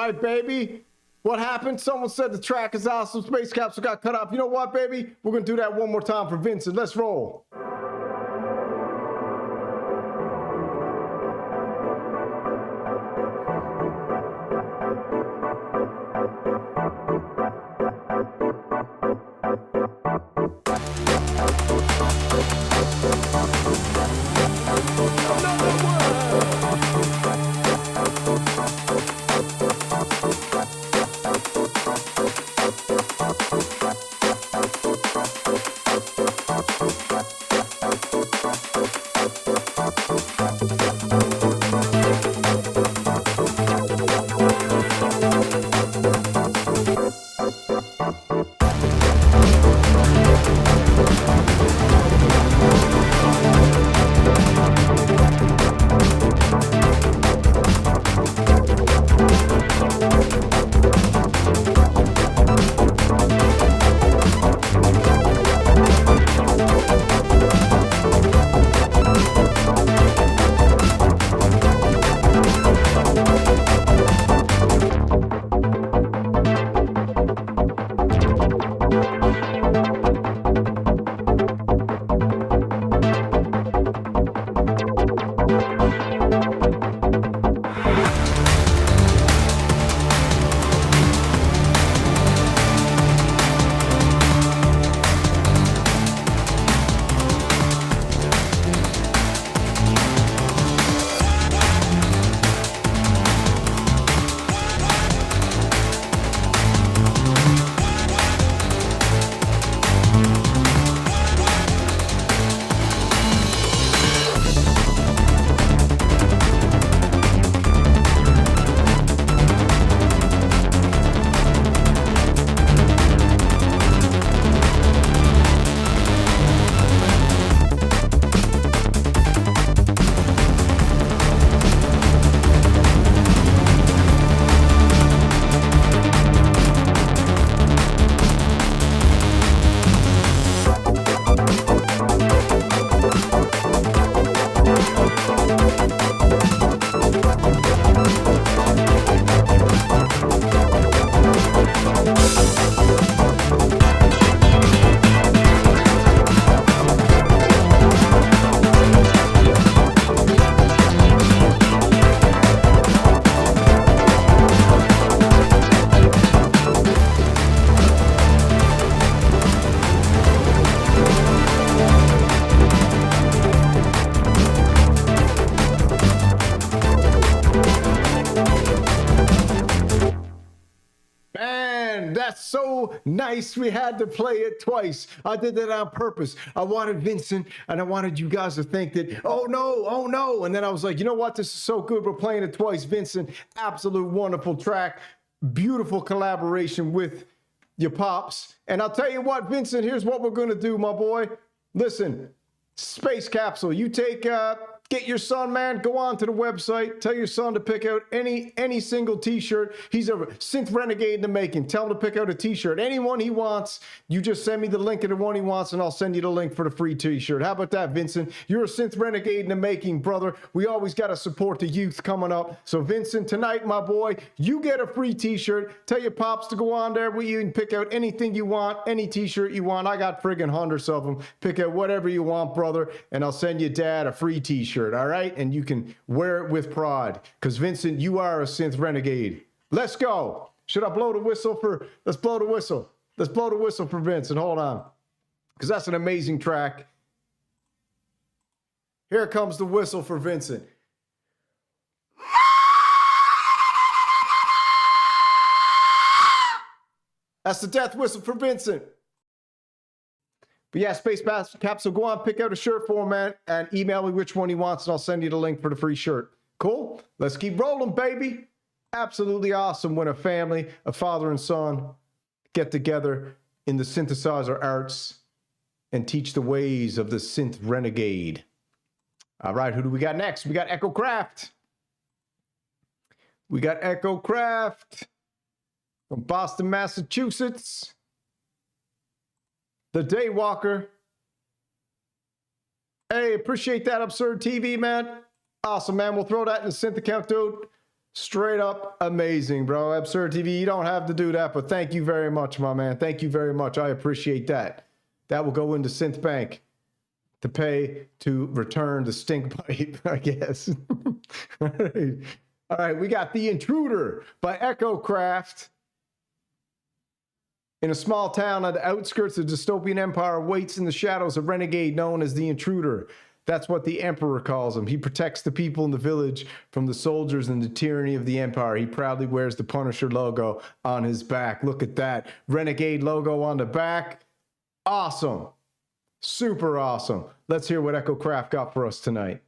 right, baby. What happened? Someone said the track is awesome. Space Capsule got cut off. You know what, baby? We're going to do that one more time for Vincent. Let's roll. That's so nice. We had to play it twice. I did that on purpose. I wanted Vincent and I wanted you guys to think that, oh no. And then I was like, you know what? This is so good. We're playing it twice. Vincent, absolute wonderful track. Beautiful collaboration with your pops. And I'll tell you what, Vincent, here's what we're going to do, my boy. Listen, Space Capsule, you take, get your son, man, go on to the website, tell your son to pick out any single t-shirt. He's a Synth Renegade in the making. Tell him to pick out a t-shirt. Anyone he wants, you just send me the link of the one he wants and I'll send you the link for the free t-shirt. How about that, Vincent? You're a Synth Renegade in the making, brother. We always got to support the youth coming up. So Vincent, tonight, my boy, you get a free t-shirt. Tell your pops to go on there where you can pick out anything you want, any t-shirt you want. I got friggin' hundreds of them. Pick out whatever you want, brother, and I'll send your dad a free t-shirt. All right, and you can wear it with pride because Vincent, you are a Synth Renegade. Let's go. Should I blow the whistle for? Let's blow the whistle. Let's blow the whistle for Vincent. Hold on, because that's an amazing track. Here comes the whistle for Vincent. That's the death whistle for Vincent. But yeah, Space Capsule, go on, pick out a shirt for him, man, and email me which one he wants, and I'll send you the link for the free shirt. Cool? Let's keep rolling, baby. Absolutely awesome when a family, a father and son, get together in the synthesizer arts and teach the ways of the Synth Renegade. All right, who do we got next? We got Echo Craft. We got Echo Craft from Boston, Massachusetts. The Daywalker. Hey, appreciate that, Absurd TV, man. Awesome, man. We'll throw that in the Synth account, dude. Straight up amazing, bro. Absurd TV, you don't have to do that, but thank you very much, my man. Thank you very much. I appreciate that. That will go into Synth Bank to pay to return the stink pipe, I guess. All right. All right, we got The Intruder by Echo Craft. In a small town on the outskirts of dystopian empire waits in the shadows a renegade known as the Intruder. That's what the Emperor calls him. He protects the people in the village from the soldiers and the tyranny of the Empire. He proudly wears the Punisher logo on his back. Look at that. Renegade logo on the back. Awesome. Super awesome. Let's hear what Echo Craft got for us tonight.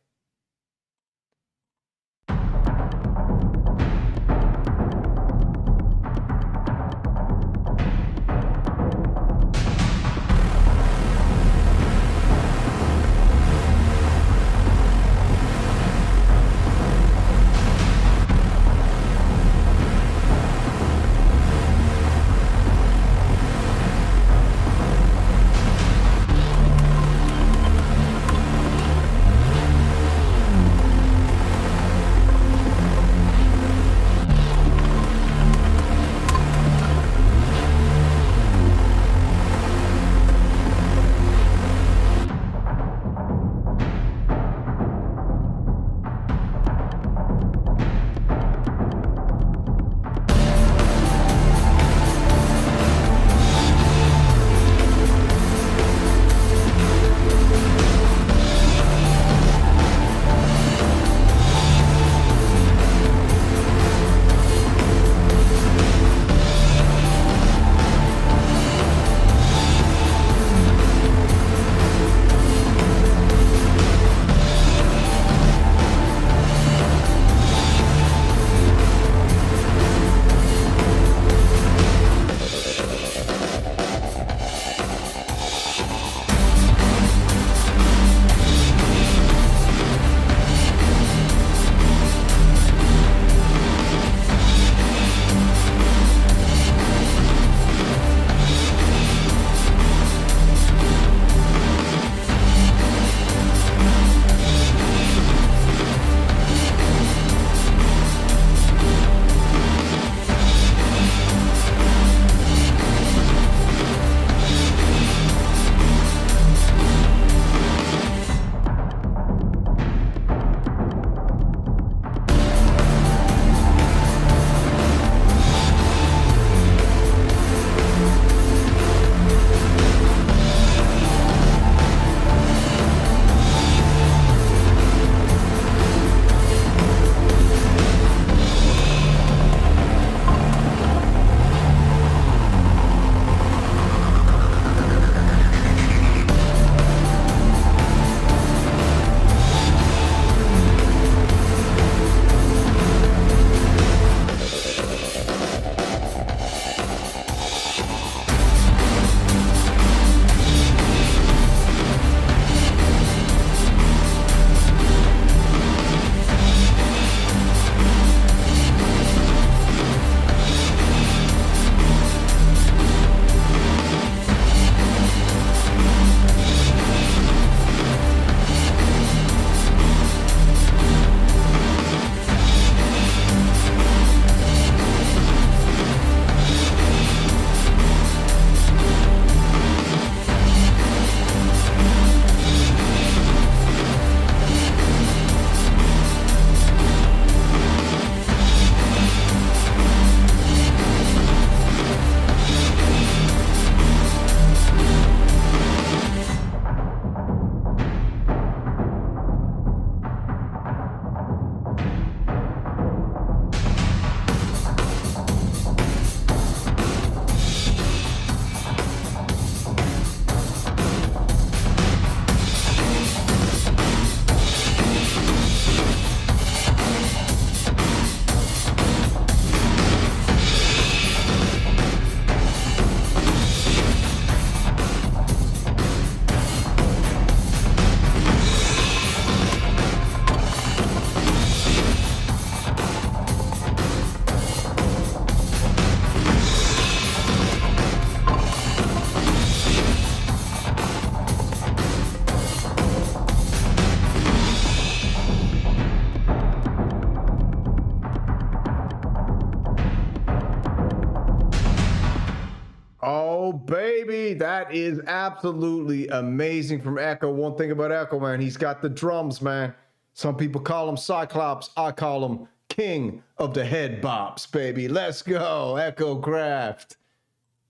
Oh, baby. That is absolutely amazing from Echo. One thing about Echo, man, he's got the drums, man. Some people call him Cyclops. I call him King of the Head Bops, baby. Let's go, Echo Craft.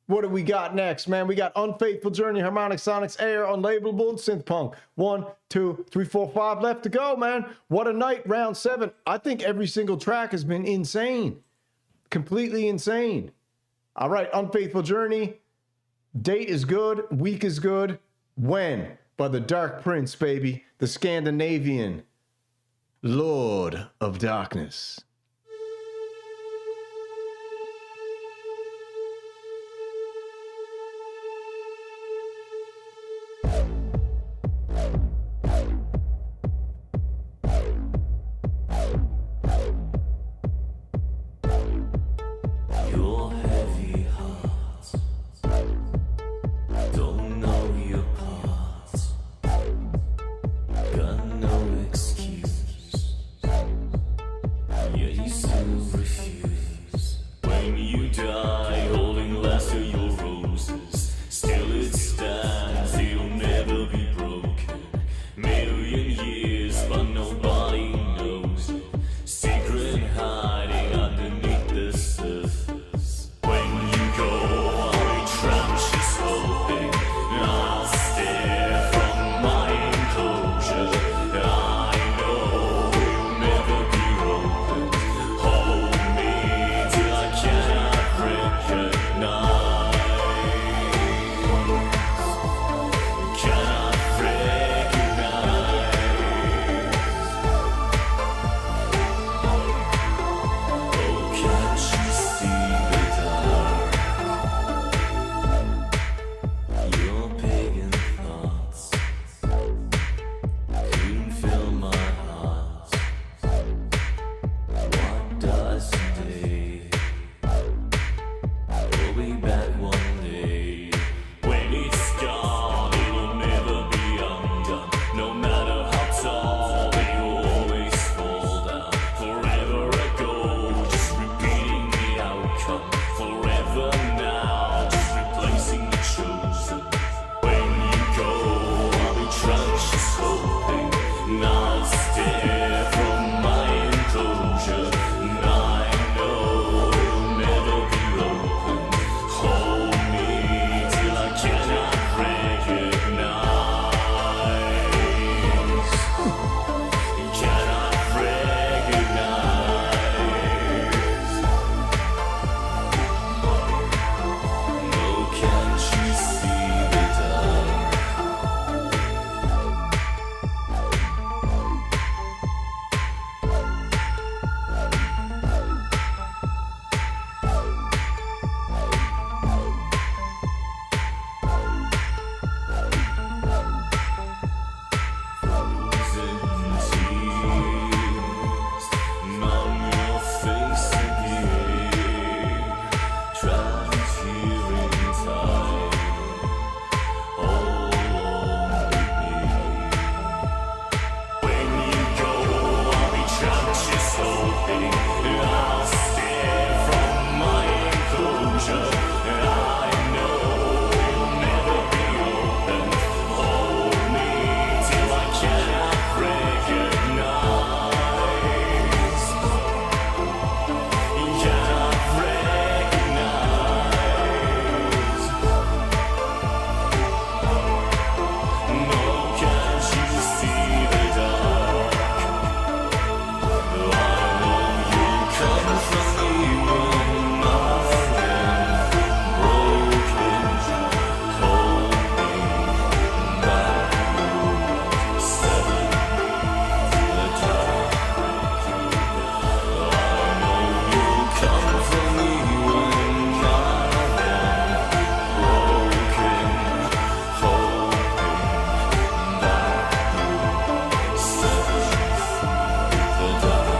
What do we got next, man? We got Unfaithful Journey, Harmonic Sonics, Air, Unlabelable, and Synth Punk. 1, 2, 3, 4, 5 left to go, man. What a night, round 7. I think every single track has been insane. Completely insane. All right, Unfaithful Journey. Date is good. Week is good. When? By the Dark Prince, baby. The Scandinavian Lord of Darkness. Your heavy heart don't know your parts. Got no excuse. Yet you still refuse. When you die, holding last of your roses, still it stands. It'll never be broken. Million years, but nobody knows it. Secret hiding underneath the surface. When you go, I'll be trapped, just hoping. I'll stare from my enclosure. I know it'll never be open. Hold me till I cannot recognize. Cannot recognize. Oh, can't you see the dark? Your pagan thoughts couldn't fill my heart. What does today? We'll be back one day. When it's gone, it'll never be undone. No matter how tall, they will always fall down. Forever ago, just repeating the outcome. Forever now, just replacing the chosen. When you go, I'll be trying, just hoping. Not stare from my enclosure. And I know it'll never be open. Hold me till I cannot recognize. Cannot recognize. No, can't you see the dark? Frozen tears numb your face again. Try to tear in time. Hold on with me. When you go, I'll be trapped, just hoping. I'll stare from my enclosure. I know it'll never be open. Hold me till I cannot recognize. Cannot recognize. No, can't you see the dark? I know you come from me when I am broken. Hold me back, seven the dark. I know you come from me when I am broken. Hold me back, seven the dark.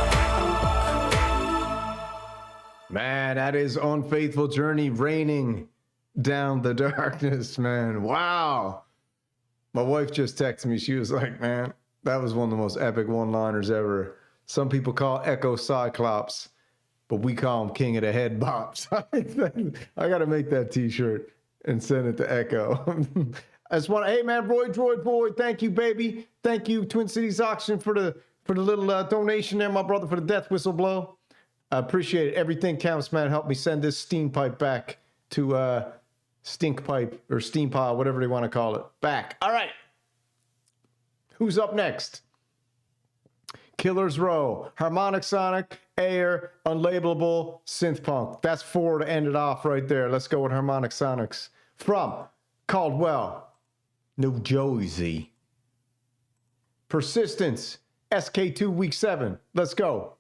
Man, that is Unfaithful Journey raining down the darkness, man. Wow. My wife just texted me. She was like, man, that was one of the most epic one-liners ever. Some people call Echo Cyclops, but we call him King of the Head Bops. I got to make that t-shirt. and send it to Echo. I just want to, hey man, Roy Droid Boy, thank you, baby. Thank you, Twin Cities Auction, for the little donation there, my brother, for the death whistle blow. I appreciate it. Everything counts, man. Help me send this steam pipe back to stink pipe or steam pile, whatever they want to call it. Back. All right. Who's up next? Killer's Row, Harmonic Sonic, Air, Unlabelable, Synth Punk. That's 4 to end it off right there. Let's go with Harmonic Sonics from Caldwell, New Jersey. Persistence, SK2 Week 7. Let's go.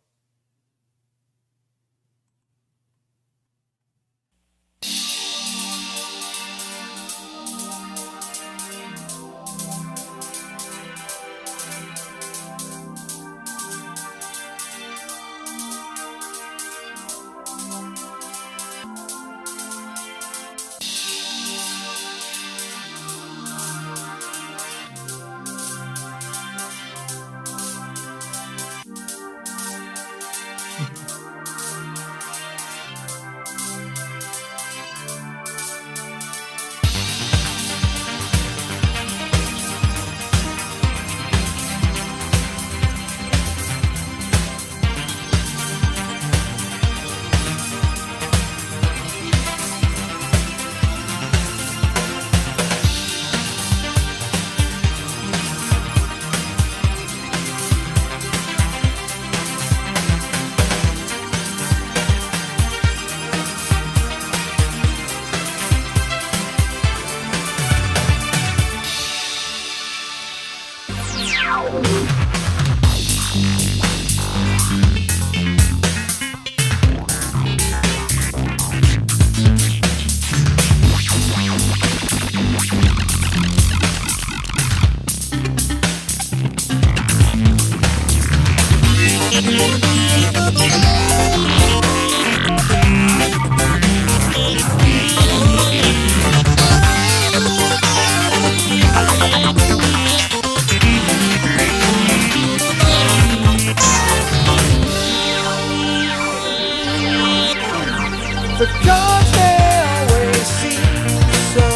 The cards they always seem so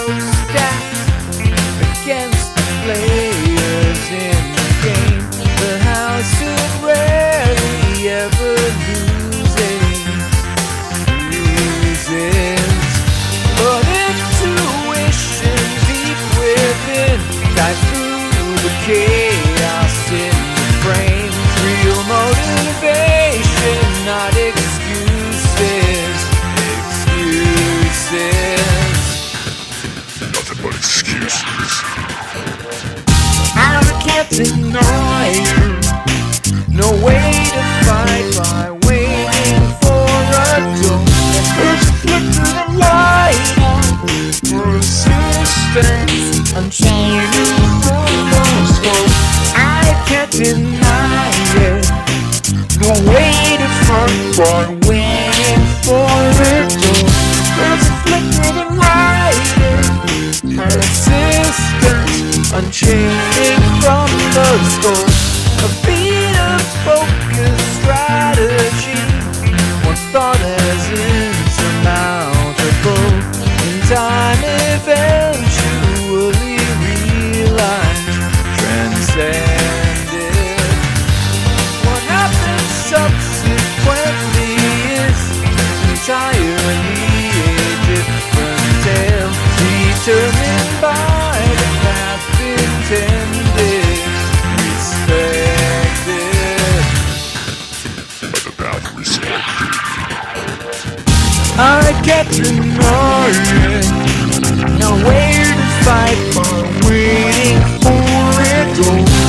stacked against the players in the game. The house it rarely ever loses. But intuition deep within dives through the chaos in the frame. Real motivation, not excuses. Nothing but excuses. I can't deny you. No way to fight by waiting for a door. First flip to the light. Resistance, unchanging scope. I can't deny it. No way to fight by waiting for a door. First flip to the light. Persistence, unchaining from the score. A beat of focus strategy. One thought as insurmountable. In time eventually realized, transcended. What happens subsequently is entirely a different tale. Determined by the path intended, respected. By the path respected. I can't deny it. Nowhere to fight for, waiting for it.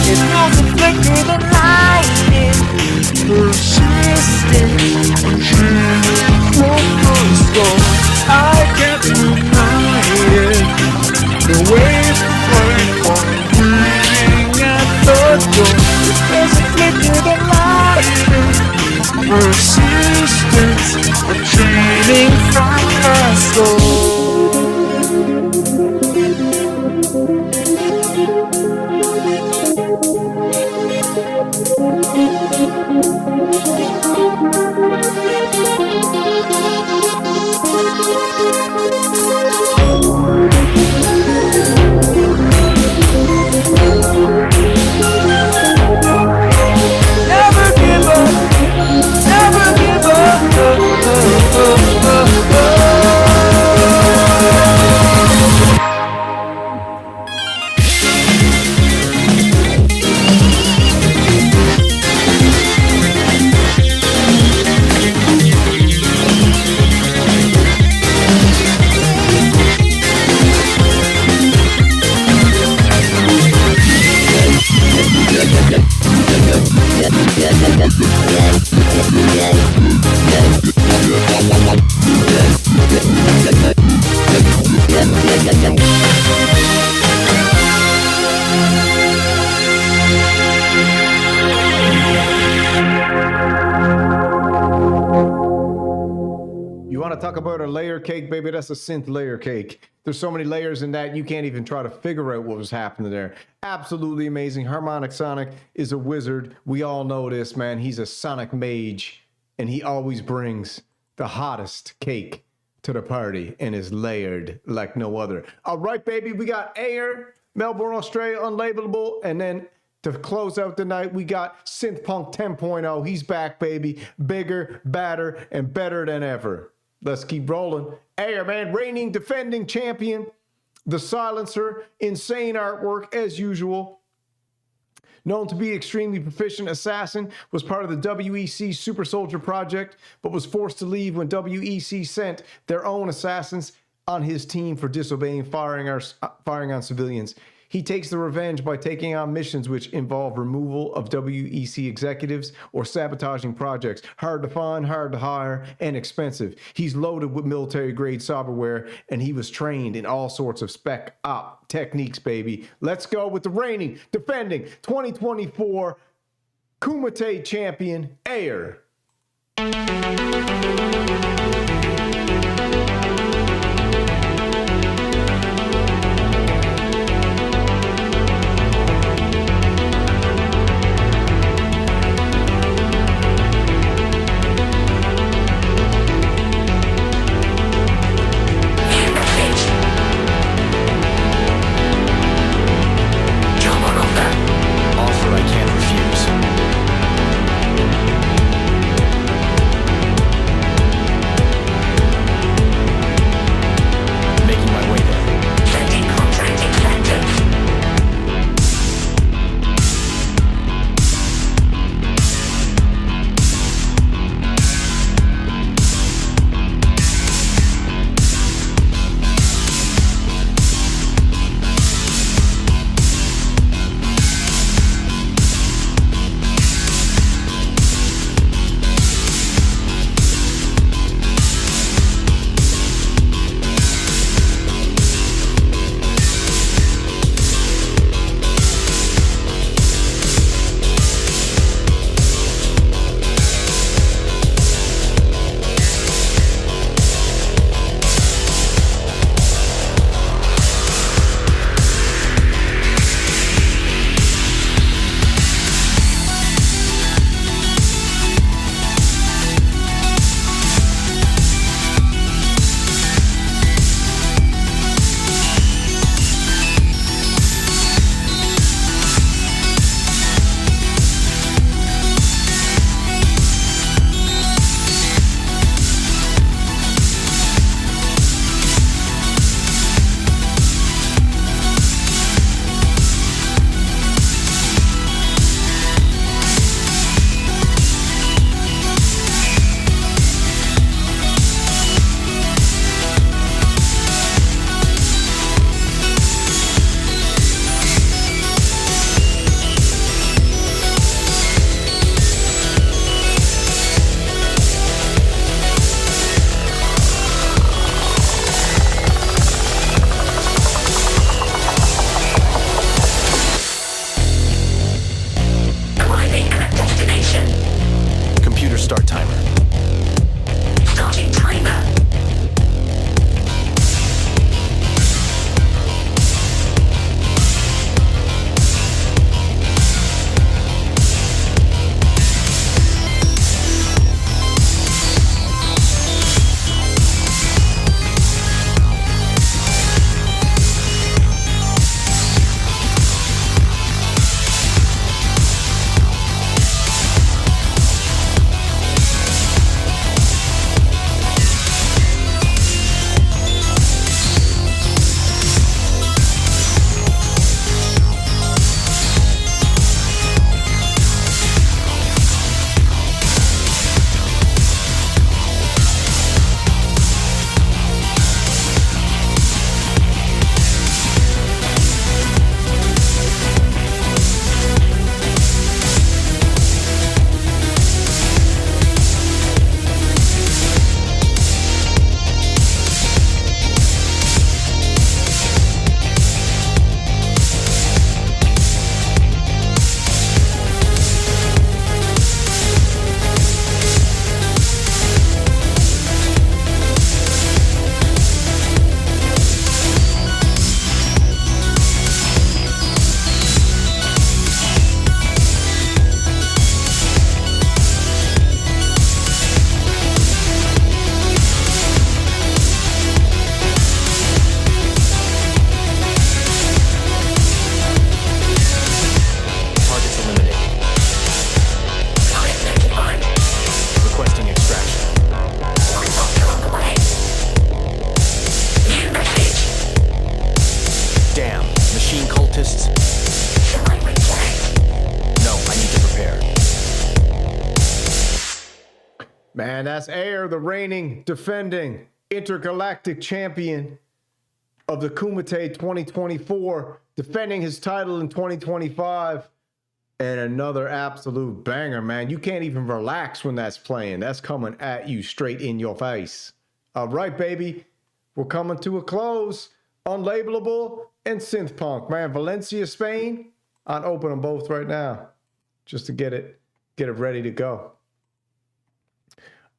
It knows the flicker of the lightning. Persistent, unchanging from the score. I can't deny it. Nowhere to fight for, waiting at the door. There's a flicker of the lightning. Persistence, unchaining from the score. layer cake, baby. That's a synth layer cake. There's so many layers in that you can't even try to figure out what was happening there. Absolutely amazing. Harmonic Sonic is a wizard. We all know this, man. He's a sonic mage, and he always brings the hottest cake to the party and is layered like no other. All right, baby. We got Air, Melbourne, Australia, Unlabelable, and then to close out the night, we got Synth Punk 10.0. He's back, baby. Bigger, badder, and better than ever. Let's keep rolling. Air, man, reigning, defending champion. The Silencer, insane artwork as usual. Known to be extremely proficient assassin, was part of the WEC Super Soldier Project, but was forced to leave when WEC sent their own assassins on his team for disobeying firing on civilians. He takes the revenge by taking on missions which involve removal of WEC executives or sabotaging projects. Hard to find, hard to hire, and expensive. He's loaded with military-grade cyberware, and he was trained in all sorts of spec op techniques, baby. Let's go with the reigning, defending 2024 Kumite champion, Air. Offer I can't refuse. scientists? No, I need to prepare. Man, that's Air, the reigning, defending, intergalactic champion of the KUMITE 2024, defending his title in 2025. And another absolute banger, man. You can't even relax when that's playing. That's coming at you straight in your face. All right, baby. We're coming to a close. Unlabelable and Synth Punk, man. Valencia, Spain. I'll open them both right now just to get it ready to go.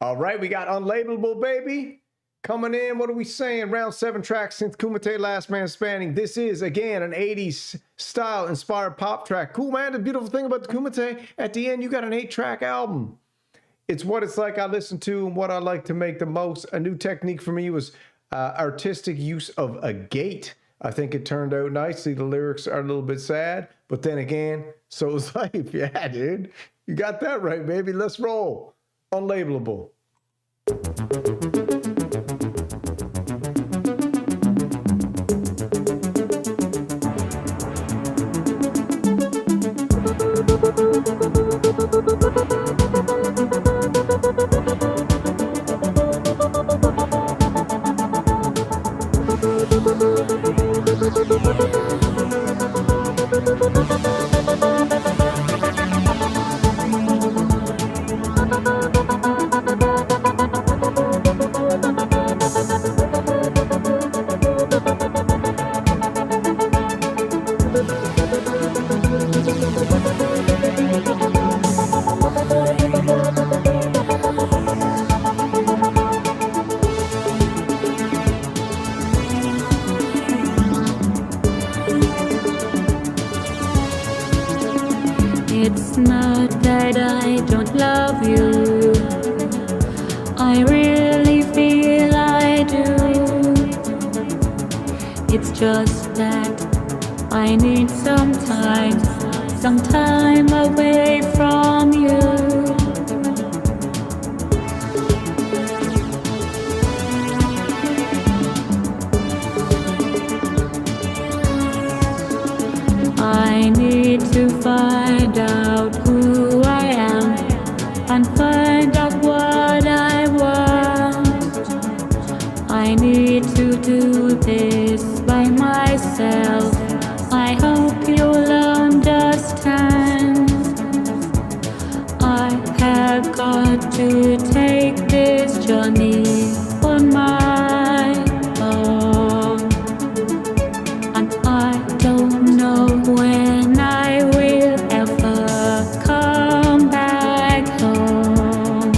All right, we got Unlabelable, baby. Coming in, what are we saying? Round 7 track, Synth Kumite, Last Man Standing. This is, again, an 80s style inspired pop track. Cool, man. The beautiful thing about the Kumite, at the end, you got an 8-track album. It's what it's like I listen to and what I like to make the most. A new technique for me was artistic use of a gate. I think it turned out nicely. The lyrics are a little bit sad, but then again, so is life. Yeah, dude. You got that right, baby. Let's roll. Unlabelable. It's not that I don't love you, I really feel I do. It's just that I need some time away from you. I need to find out who I am and find out what I want. I need to do this by myself. I hope you'll understand. I have got to take this journey on my own, and I don't know when I will ever come back home.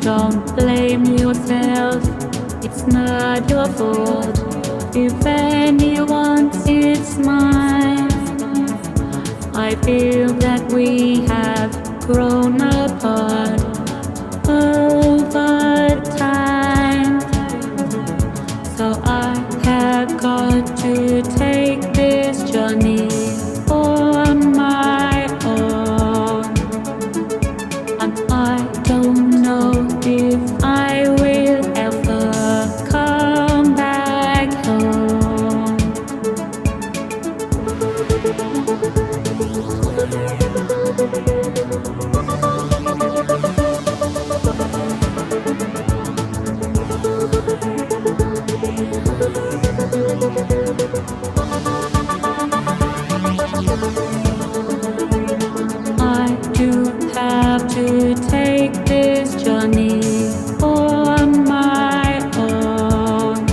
Don't blame yourself, it's not your fault. If anyone's, it's mine. I feel that we have grown apart over time. So I have got to take this journey on my own, and I don't know if I will ever come back home. I do have to take this journey on my own,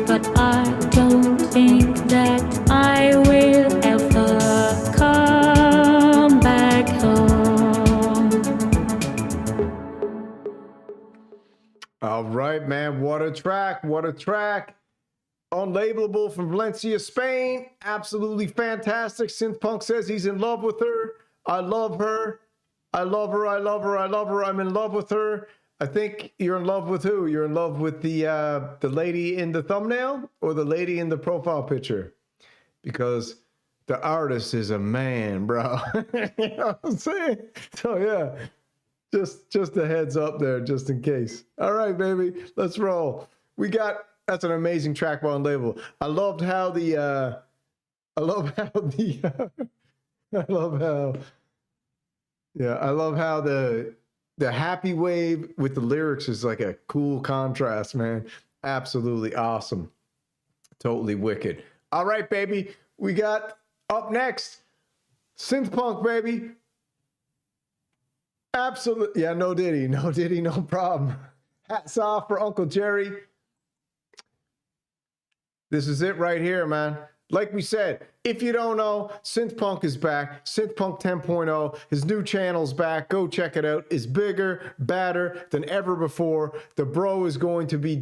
but I don't think that I will ever come back home. All right, man. What a track. What a track. Unlabelable from Valencia, Spain. Absolutely fantastic. Synth Punk says he's in love with her. I love her. I love her. I love her. I love her. I'm in love with her. I think you're in love with who? You're in love with the lady in the thumbnail or the lady in the profile picture? Because The artist is a man, bro. You know what I'm saying? So yeah, just a heads up there, just in case. All right, baby, let's roll. That's an amazing track on label. I love how the happy wave with the lyrics is like a cool contrast, man. Absolutely awesome. Totally wicked. All right, baby. We got up next, synth punk, baby. Absolutely. Yeah, no Diddy, no problem. Hats off for Uncle Jerry. This is it right here, man. Like we said, if you don't know, Synth Punk is back. Synth Punk 10.0. His new channel's back. Go check it out. It's bigger, badder than ever before. The bro is going to be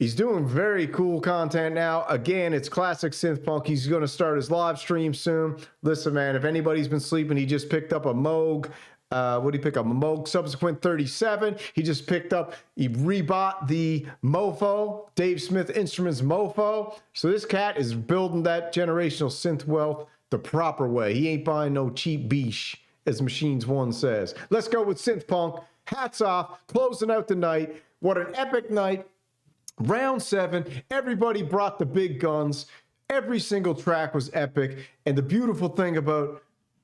he's doing very cool content now. Again, it's classic Synth Punk. He's going to start his live stream soon. Listen, man, if anybody's been sleeping, he just picked up a Moog. What did he pick up? A Moog Subsequent 37. He rebought the Mofo, Dave Smith Instruments Mofo. So this cat is building that generational synth wealth the proper way. He ain't buying no cheap beesh, as Machines One says. Let's go with Synth Punk. Hats off, closing out the night. What an epic night. Round 7, everybody brought the big guns. Every single track was epic. And the beautiful thing about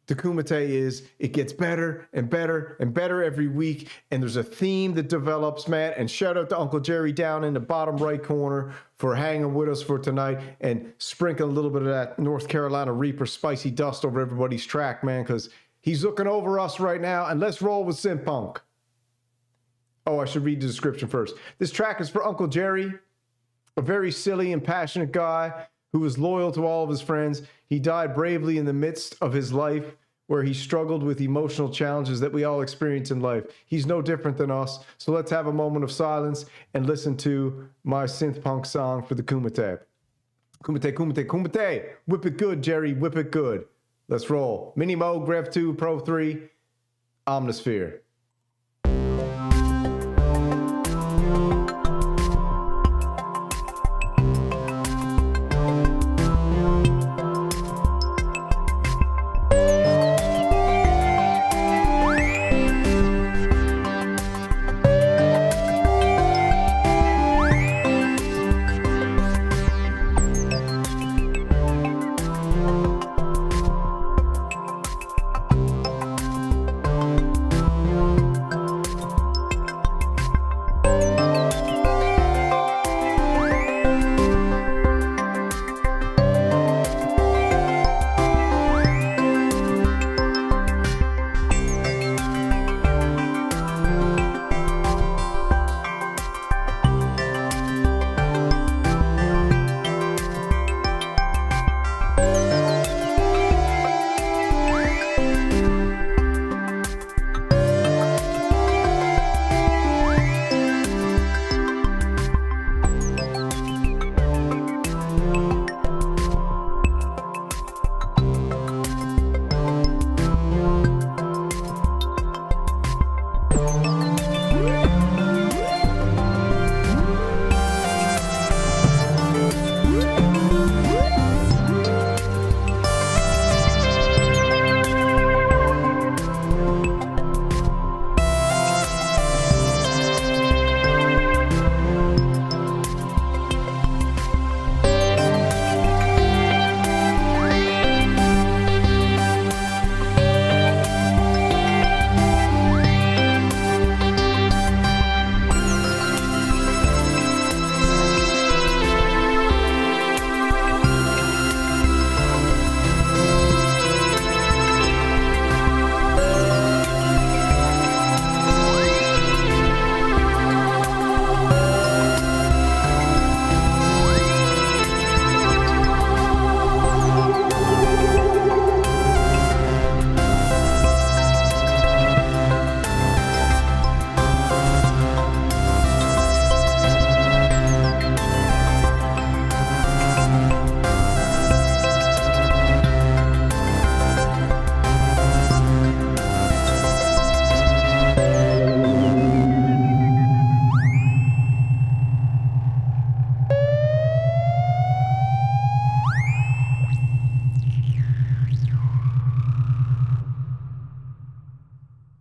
the Kumite is it gets better and better and better every week, and there's a theme that develops, man. And shout out to Uncle Jerry down in the bottom right corner for hanging with us for tonight and sprinkling a little bit of that North Carolina Reaper spicy dust over everybody's track, man, because he's looking over us right now. And let's roll with Synth Punk. Oh, I should read the description first. This track is for Uncle Jerry, a very silly and passionate guy who was loyal to all of his friends. He died bravely in the midst of his life where he struggled with emotional challenges that we all experience in life. He's no different than us. So let's have a moment of silence and listen to my synth punk song for the Kumite. Kumite, Kumite, Kumite. Whip it good, Jerry. Whip it good. Let's roll. Mini Moog, Rev 2, Pro 3, Omnisphere.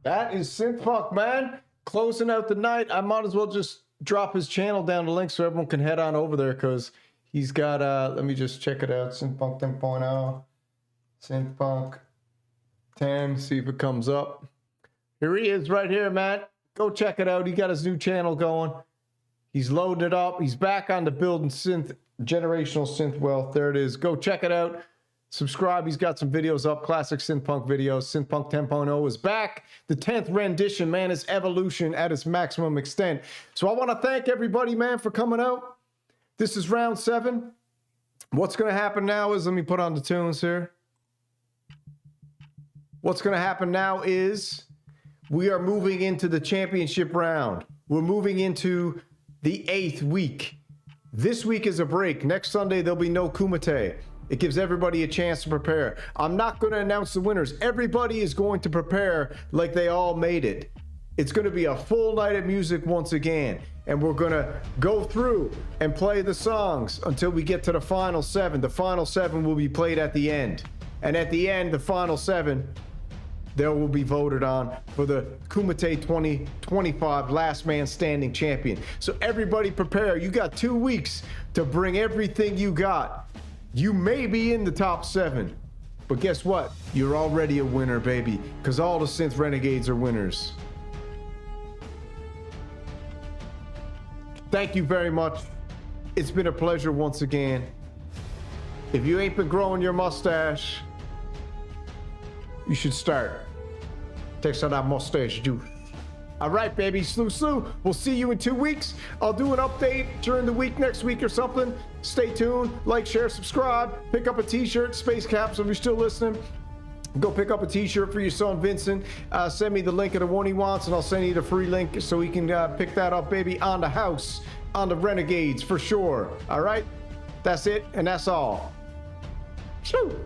That is Synth Punk, man. Closing out the night. I might as well just drop his channel down the link so everyone can head on over there because he's got, let me just check it out. Synth Punk 10.0. Synth Punk 10. See if it comes up. Here he is right here, man. Go check it out. He got his new channel going. He's loading it up. He's back on the building synth, generational synth wealth. There it is. Go check it out. Subscribe. He's got some videos up, classic synth punk videos. Synth Punk 10.0 is back. The 10th rendition, man, is evolution at its maximum extent. So I want to thank everybody, man, for coming out. This is round 7. What's going to happen now is, let me put on the tunes here. What's going to happen now is we are moving into the championship round. We're moving into the 8th week. This week is a break. Next Sunday, there'll be no Kumite. It gives everybody a chance to prepare. I'm not going to announce the winners. Everybody is going to prepare like they all made it. It's going to be a full night of music once again. And we're going to go through and play the songs until we get to the final 7. The final 7 will be played at the end. And at the end, the final 7, they will be voted on for the KUMITE 2025 Last Man Standing Champion. So everybody prepare. You got 2 weeks to bring everything you got. You may be in the top 7, but guess what? You're already a winner, baby, because all the Synth Renegades are winners. Thank you very much. It's been a pleasure once again. If you ain't been growing your mustache, you should start. Take some of that mustache juice. All right, baby, slew. We'll see you in 2 weeks. I'll do an update during the week next week or something. Stay tuned, like, share, subscribe, pick up a t-shirt, Space Caps if you're still listening. Go pick up a t-shirt for your son, Vincent. Send me the link of the one he wants, and I'll send you the free link so he can pick that up, baby, on the house, on the Renegades, for sure. All right? That's it, and that's all. Slew.